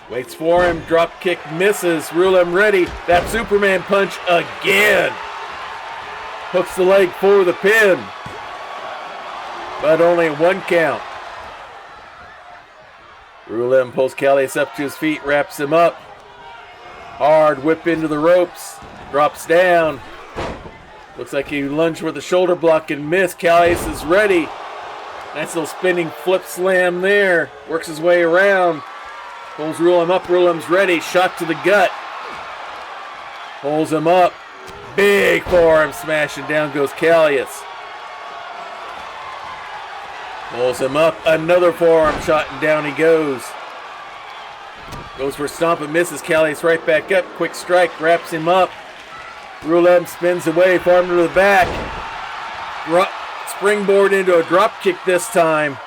Waits for him. Drop kick misses. Rulem ready. That Superman punch again. Hooks the leg for the pin. But only 1 count. Rulem pulls Callius up to his feet. Wraps him up. Hard whip into the ropes. Drops down. Looks like he lunged with a shoulder block and missed. Callius is ready. Nice little spinning flip slam there. Works his way around. Pulls Rulem up. Rulem's ready. Shot to the gut. Pulls him up. Big forearm smash, and down goes Callius. Pulls him up. Another forearm shot, and down he goes. Goes for a stomp and misses. Callius right back up. Quick strike. Wraps him up. Rulem spins away. Forearm to the back. Springboard into a drop kick this time.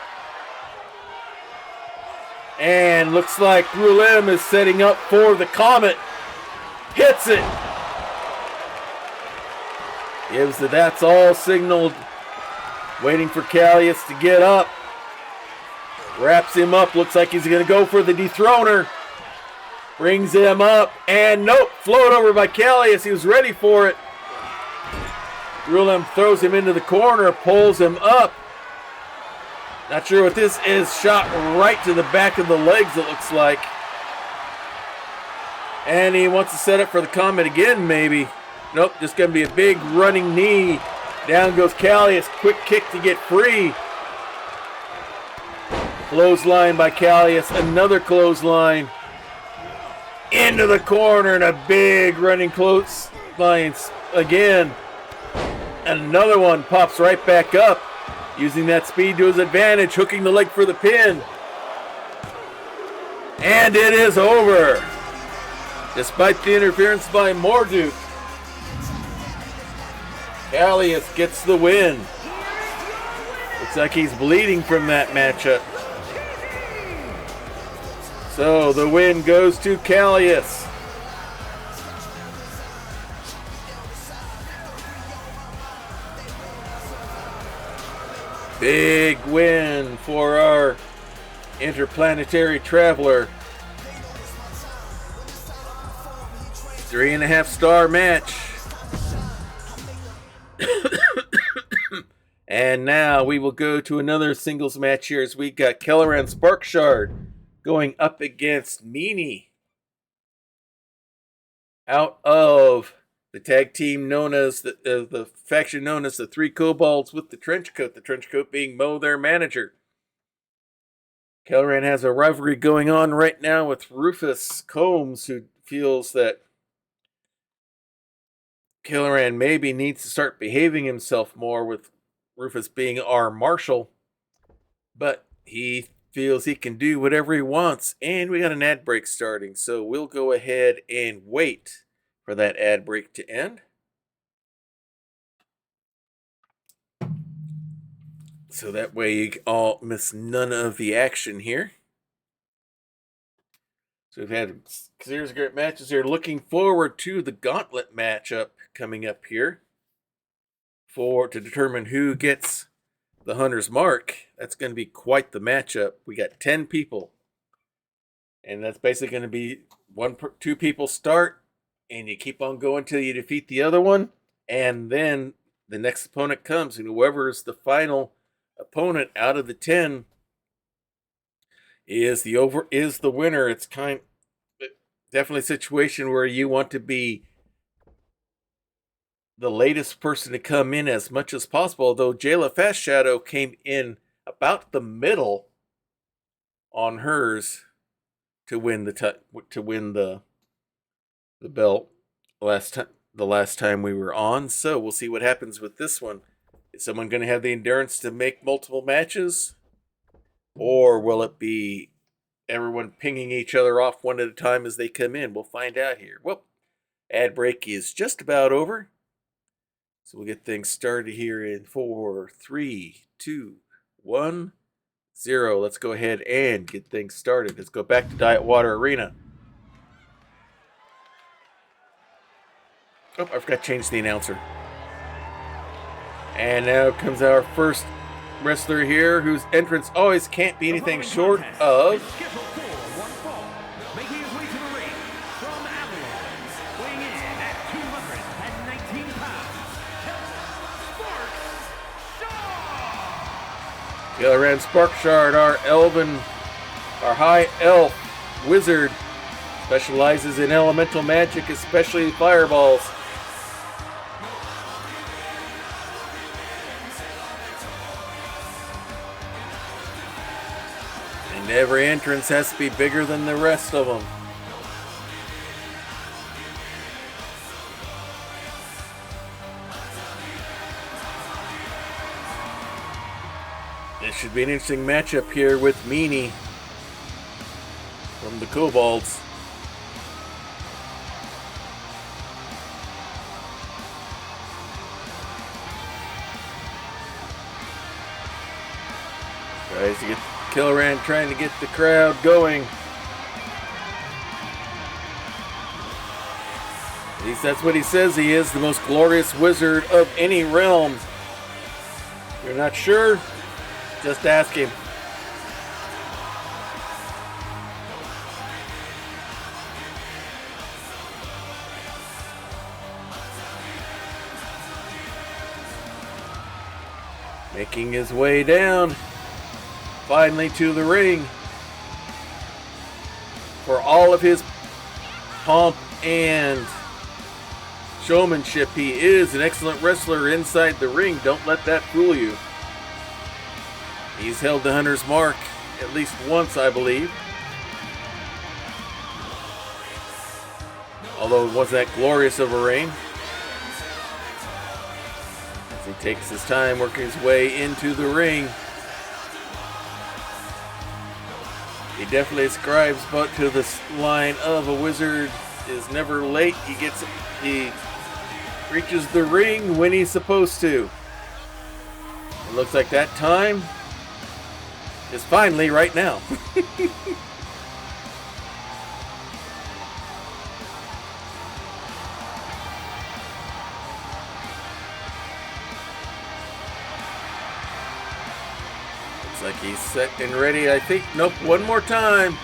And looks like Rulem is setting up for the Comet. Hits it. Gives the that's all signaled. Waiting for Callius to get up. Wraps him up. Looks like he's going to go for the dethroner. Brings him up. And nope. Float over by Callius. He was ready for it. Rulem throws him into the corner. Pulls him up. Not sure what this is. Shot right to the back of the legs, it looks like. And he wants to set up for the Comet again, maybe. Nope, just going to be a big running knee. Down goes Callius. Quick kick to get free. Clothesline by Callius. Another clothesline. Into the corner and a big running clothesline again. Another one pops right back up. Using that speed to his advantage, hooking the leg for the pin. And it is over. Despite the interference by Marduk, Callius gets the win. Looks like he's bleeding from that matchup. So the win goes to Callius. Big win for our interplanetary traveler. 3.5-star match. And now we will go to another singles match here as we got Kelleran Sparkshard going up against Meanie. Out of the tag team known as the faction known as the Three Kobolds with the trench coat being Mo, their manager. Kelleran has a rivalry going on right now with Rufus Combs, who feels that Kelleran maybe needs to start behaving himself more, with Rufus being our marshal. But he feels he can do whatever he wants. And we got an ad break starting, so we'll go ahead and wait for that ad break to end. So that way you all miss none of the action here. So we've had series of great matches here. Looking forward to the Gauntlet matchup coming up here to determine who gets the Hunter's Mark, that's going to be quite the matchup. We got 10 people. And that's basically going to be two people start, and you keep on going till you defeat the other one. And then the next opponent comes, and whoever is the final opponent out of the 10 is the winner. It's definitely a situation where you want to be the latest person to come in as much as possible. Although Jayla Fast Shadow came in about the middle on hers to win the belt the last time we were on. So we'll see what happens with this one. Is someone going to have the endurance to make multiple matches, or will it be everyone pinging each other off one at a time as they come in? We'll find out here. Well, ad break is just about over. So we'll get things started here in 4, 3, 2, 1, 0. Let's go ahead and get things started. Let's go back to Diet Water Arena. Oh, I forgot to change the announcer. And now comes our first wrestler here, whose entrance always can't be anything short of... Gilliran Sparkshard, our high elf wizard, specializes in elemental magic, especially fireballs. And every entrance has to be bigger than the rest of them. This should be an interesting matchup here with Meanie from the Kobolds. Tries to get Killoran trying to get the crowd going. At least that's what he says he is, the most glorious wizard of any realm. If you're not sure? Just ask him. Making his way down, finally to the ring. For all of his pomp and showmanship, he is an excellent wrestler inside the ring. Don't let that fool you. He's held the Hunter's Mark at least once, I believe. Although it wasn't that glorious of a reign. As he takes his time working his way into the ring. He definitely ascribes but to this line of a wizard is never late. He reaches the ring when he's supposed to. It looks like that time is finally right now. Looks like he's set and ready. I think, nope, one more time.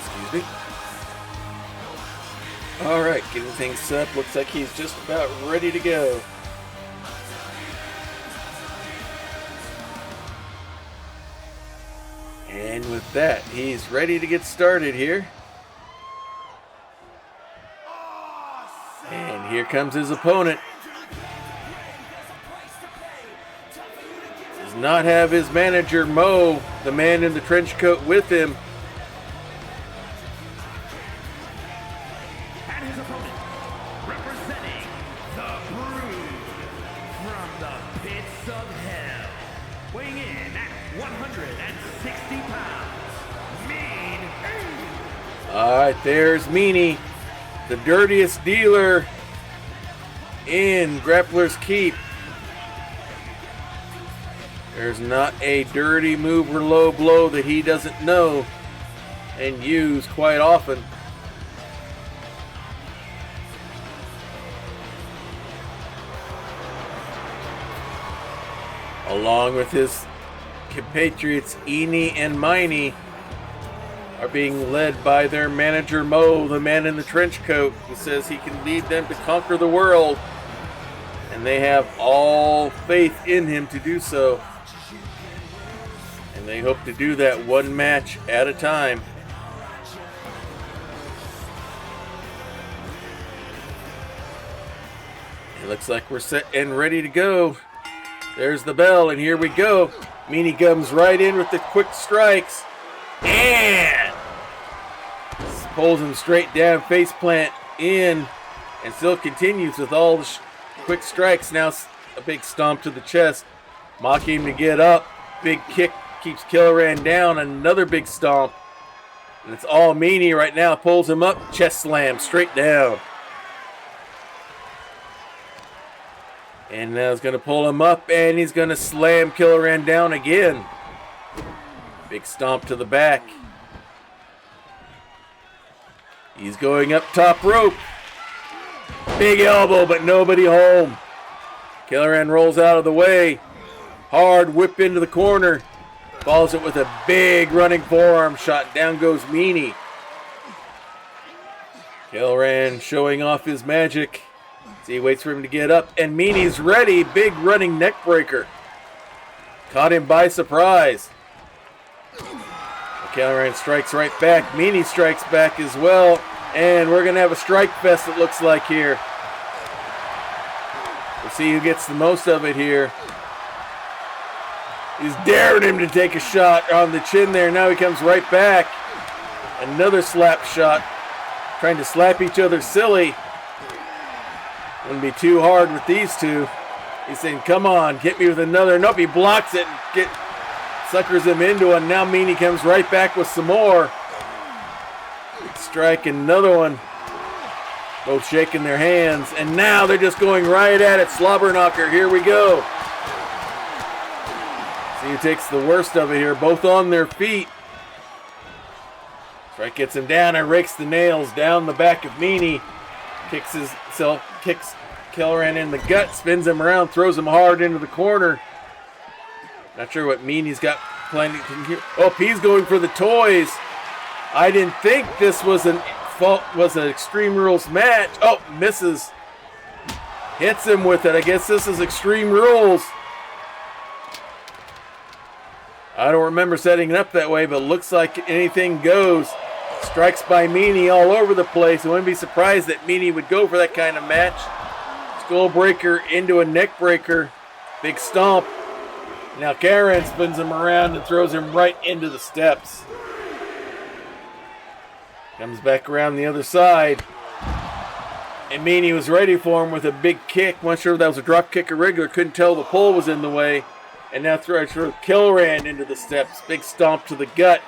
Excuse me. All right, getting things set up. Looks like he's just about ready to go. And with that, he's ready to get started here. And here comes his opponent. Does not have his manager, Mo, the man in the trench coat, with him. Alright, there's Meanie, the dirtiest dealer in Grappler's Keep. There's not a dirty move or low blow that he doesn't know. and use quite often. Along with his compatriots Eenie and Miney are being led by their manager Mo, the man in the trench coat, who says he can lead them to conquer the world. And they have all faith in him to do so. And they hope to do that one match at a time. It looks like we're set and ready to go. There's the bell, and here we go. Meanie comes right in with the quick strikes. And pulls him straight down, face plant in, and still continues with all the quick strikes. Now a big stomp to the chest. Mocking him to get up. Big kick keeps Killeran down. Another big stomp. And it's all Meanie right now. Pulls him up. Chest slam straight down. And now he's going to pull him up, and he's going to slam Killeran down again. Big stomp to the back. He's going up top rope. Big elbow, but nobody home. Killeran rolls out of the way. Hard whip into the corner. Follows it with a big running forearm shot. Down goes Meanie. Killeran showing off his magic. He waits for him to get up, and Meanie's ready. Big running neck breaker. Caught him by surprise. Killeran strikes right back. Meanie strikes back as well. And we're going to have a strike fest, it looks like here. We'll see who gets the most of it here. He's daring him to take a shot on the chin there. Now he comes right back. Another slap shot. Trying to slap each other silly. Wouldn't be too hard with these two. He's saying, come on, hit me with another. Nope, he blocks it and suckers him into it. Now Meanie comes right back with some more. Strike, another one. Both shaking their hands. And now they're just going right at it. Slobber knocker, here we go. See who takes the worst of it here. Both on their feet. Strike gets him down and rakes the nails down the back of Meanie. Kicks Killeran in the gut, spins him around, throws him hard into the corner. Not sure what Meanie's got planned here. Oh, he's going for the toys. I didn't think this was an Extreme Rules match. Oh, misses. Hits him with it. I guess this is Extreme Rules. I don't remember setting it up that way, but looks like anything goes. Strikes by Meanie all over the place. I wouldn't be surprised that Meanie would go for that kind of match. Skull breaker into a neck breaker. Big stomp. Now Karen spins him around and throws him right into the steps. Comes back around the other side. And Meanie was ready for him with a big kick. Not sure if that was a drop kick or regular. Couldn't tell the pole was in the way. And now throws Killeran into the steps. Big stomp to the gut.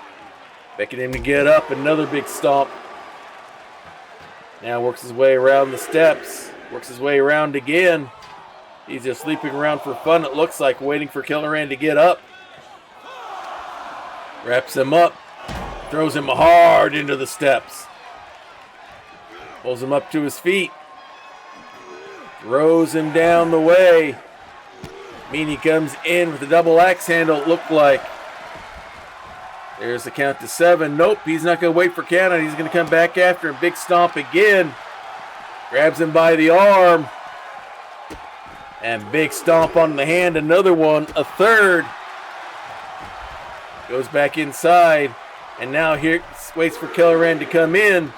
Begging him to get up. Another big stomp. Now works his way around the steps. Works his way around again. He's just sleeping around for fun, it looks like, waiting for Killeran to get up. Wraps him up. Throws him hard into the steps. Pulls him up to his feet. Throws him down the way. Meanie comes in with a double axe handle, it looked like. There's the count to 7. Nope, he's not going to wait for count. He's going to come back after him. Big stomp again. Grabs him by the arm. And big stomp on the hand. Another one. A third. Goes back inside. And now here waits for Killeran to come in.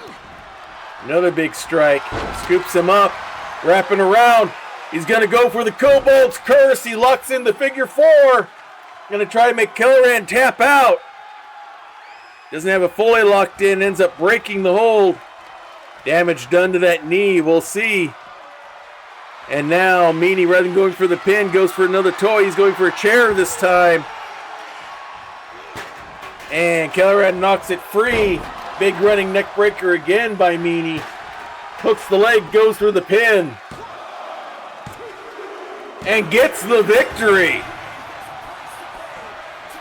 Another big strike. Scoops him up. Wrapping around. He's going to go for the Kobold's Curse. He locks in the figure 4. Going to try to make Killeran tap out. Doesn't have it fully locked in. Ends up breaking the hold. Damage done to that knee. We'll see. And now Meanie, rather than going for the pin, goes for another toy. He's going for a chair this time. And Killeran knocks it free. Big running neck breaker again by Meanie. Hooks the leg, goes for the pin. And gets the victory.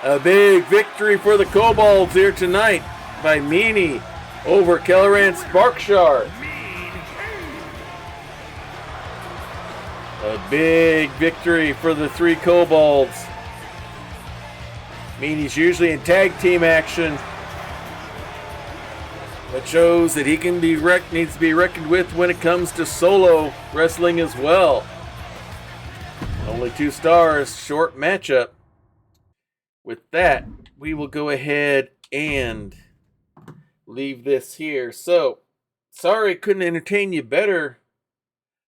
A big victory for the Kobolds here tonight. by Meanie over Kelleran Sparkshard. A big victory for the three kobolds. Meanie's usually in tag team action. That shows that he can be needs to be reckoned with when it comes to solo wrestling as well. Only 2 stars, short matchup. With that, we will go ahead and leave this here. So, sorry I couldn't entertain you better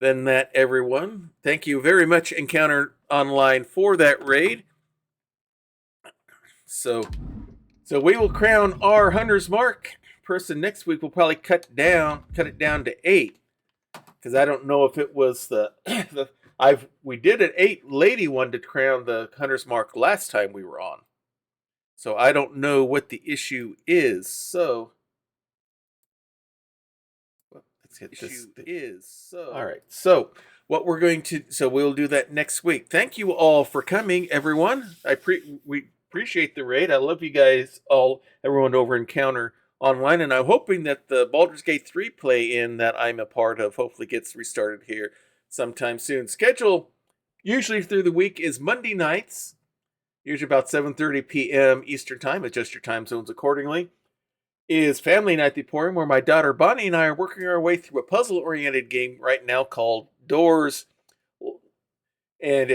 than that, everyone. Thank you very much, Encounter Online, for that raid. So we will crown our Hunter's Mark person next week. We'll probably cut it down to 8, because I don't know if it was we did an 8 lady one to crown the Hunter's Mark last time we were on, so I don't know what the issue is. So let's get this. All right. So what we're going to we'll do that next week. Thank you all for coming, everyone. We appreciate the raid. I love you guys all, everyone over Encounter Online, and I'm hoping that the Baldur's Gate 3 play-in that I'm a part of hopefully gets restarted here sometime soon. Schedule usually through the week is Monday nights, usually about 7:30 p.m. Eastern Time. Adjust your time zones accordingly. Is Family Night at the Emporium, where my daughter Bonnie and I are working our way through a puzzle-oriented game right now called Doors, and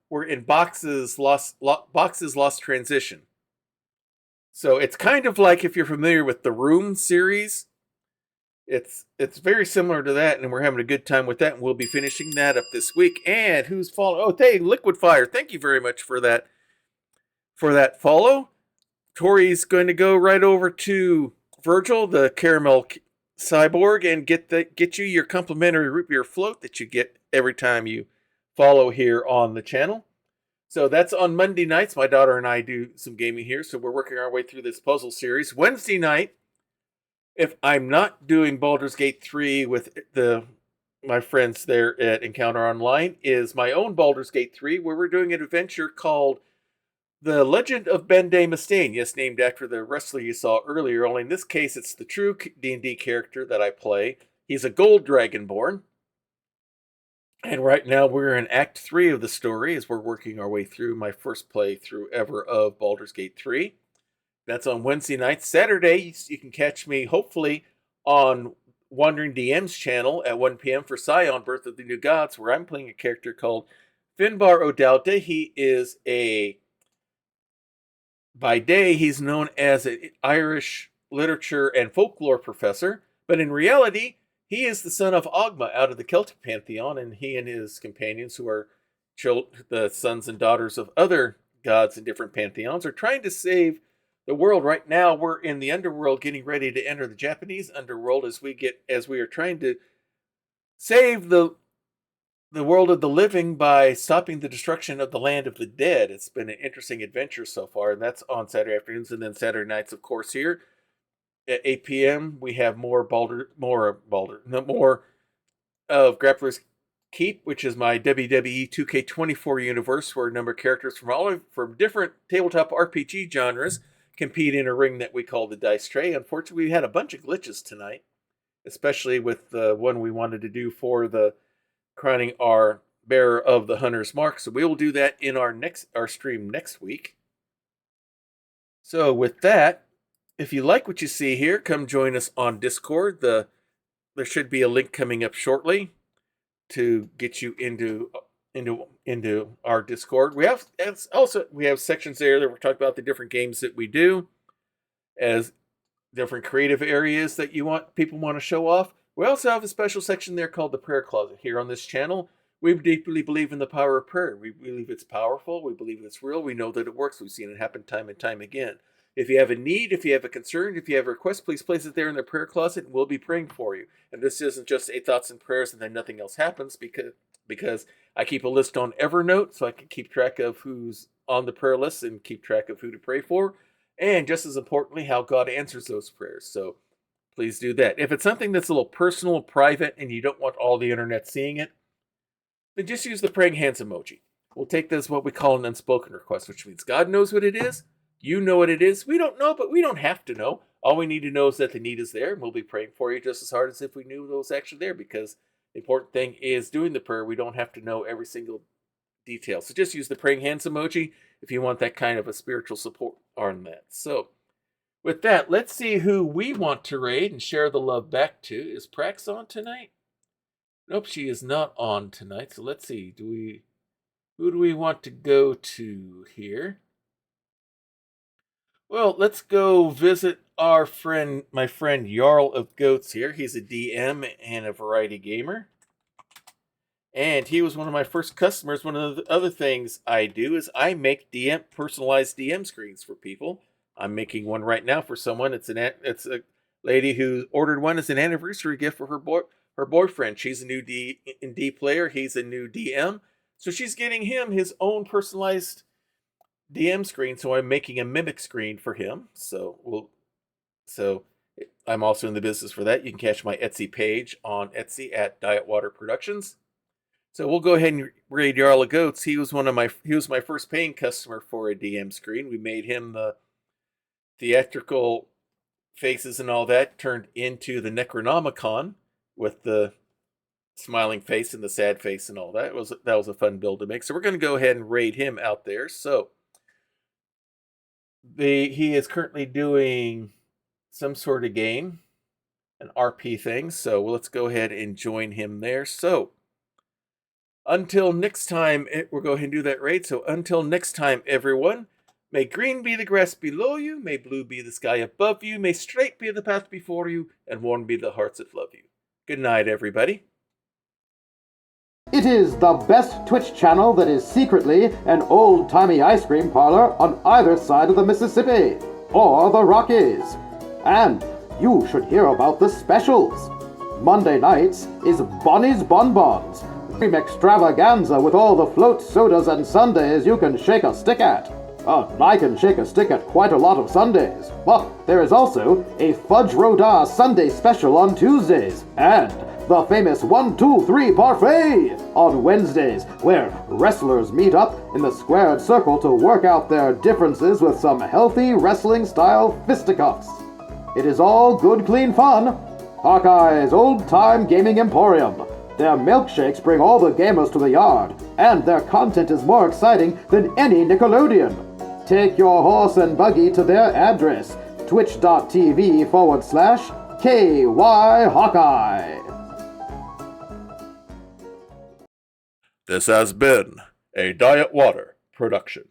we're in Boxes Lost Transition. So it's kind of like, if you're familiar with the Room series, it's very similar to that, and we're having a good time with that, and we'll be finishing that up this week. And who's following? Oh, hey, Liquid Fire, thank you very much for that follow. Tori's going to go right over to Virgil, the Caramel Cyborg, and get you your complimentary root beer float that you get every time you follow here on the channel. So that's on Monday nights. My daughter and I do some gaming here, so we're working our way through this puzzle series. Wednesday night, if I'm not doing Baldur's Gate 3 with my friends there at Encounter Online, is my own Baldur's Gate 3, where we're doing an adventure called The Legend of Ben-Day Mustaine. Yes, named after the wrestler you saw earlier, only in this case it's the true D&D character that I play. He's a gold dragonborn. And right now we're in Act 3 of the story as we're working our way through my first playthrough ever of Baldur's Gate 3. That's on Wednesday night. Saturday, you can catch me hopefully on Wandering DM's channel at 1 p.m. for Scion, Birth of the New Gods, where I'm playing a character called Finbar O'Dowda. He is by day, he's known as an Irish literature and folklore professor, but in reality, he is the son of Ogma out of the Celtic pantheon, and he and his companions, who are the sons and daughters of other gods in different pantheons, are trying to save the world. Right now, we're in the underworld getting ready to enter the Japanese underworld as we are trying to save the world of the living by stopping the destruction of the land of the dead. It's been an interesting adventure so far, and that's on Saturday afternoons, and then Saturday nights, of course, here at 8 p.m. we have more of Grappler's Keep, which is my WWE 2K24 universe, where a number of characters from different tabletop RPG genres compete in a ring that we call the Dice Tray. Unfortunately, we had a bunch of glitches tonight, especially with the one we wanted to do for the crowning our bearer of the Hunter's Mark. So we will do that in our stream next week. So with that, if you like what you see here, come join us on Discord. There should be a link coming up shortly to get you into our Discord. We have sections there that we're talking about the different games that we do, as different creative areas that people want to show off. We also have a special section there called the Prayer Closet. Here on this channel, we deeply believe in the power of prayer. We believe it's powerful. We believe it's real. We know that it works. We've seen it happen time and time again. If you have a need, if you have a concern, if you have a request, please place it there in the prayer closet, and we'll be praying for you. And this isn't just 8 thoughts and prayers and then nothing else happens, because I keep a list on Evernote so I can keep track of who's on the prayer list and keep track of who to pray for, and just as importantly, how God answers those prayers. So please do that. If it's something that's a little personal, private, and you don't want all the internet seeing it, then just use the praying hands emoji. We'll take this as what we call an unspoken request, which means God knows what it is, You know what it is. We don't know, but we don't have to know. All we need to know is that the need is there, and we'll be praying for you just as hard as if we knew it was actually there, because the important thing is doing the prayer. We don't have to know every single detail. So just use the praying hands emoji if you want that kind of a spiritual support on that. So with that, let's see who we want to raid and share the love back to. Is Prax on tonight? Nope, she is not on tonight. So let's see. Who do we want to go to here? Well, let's go visit my friend Jarl of Goats here. He's a DM and a variety gamer. And he was one of my first customers. One of the other things I do is I make personalized DM screens for people. I'm making one right now for someone. It's a lady who ordered one as an anniversary gift for her boyfriend. She's a new D&D player. He's a new DM. So she's getting him his own personalized DM screen. So I'm making a mimic screen for him. So I'm also in the business for that. You can catch my Etsy page on Etsy at Diet Water Productions. So we'll go ahead and raid Jarl of Goats. He was my first paying customer for a DM screen. We made him the theatrical faces and all that turned into the Necronomicon with the smiling face and the sad face and all that. That was a fun build to make. So we're going to go ahead and raid him out there. So he is currently doing some sort of game, an RP thing. So let's go ahead and join him there. So until next time, we'll go ahead and do that raid. So until next time, everyone, may green be the grass below you, may blue be the sky above you, may straight be the path before you, and warm be the hearts that love you. Good night, everybody. It is the best Twitch channel that is secretly an old-timey ice cream parlor on either side of the Mississippi, or the Rockies. And you should hear about the specials. Monday nights is Bonnie's Bonbons, cream extravaganza with all the float sodas and sundaes you can shake a stick at. I can shake a stick at quite a lot of Sundays, but there is also a Fudge Rodin Sunday special on Tuesdays, and the famous 1, 2, 3 parfait on Wednesdays, where wrestlers meet up in the squared circle to work out their differences with some healthy wrestling-style fisticuffs. It is all good, clean fun. Hawkeye's old-time gaming emporium. Their milkshakes bring all the gamers to the yard, and their content is more exciting than any Nickelodeon. Take your horse and buggy to their address, twitch.tv/KY Hawkeye. This has been a Diet Water production.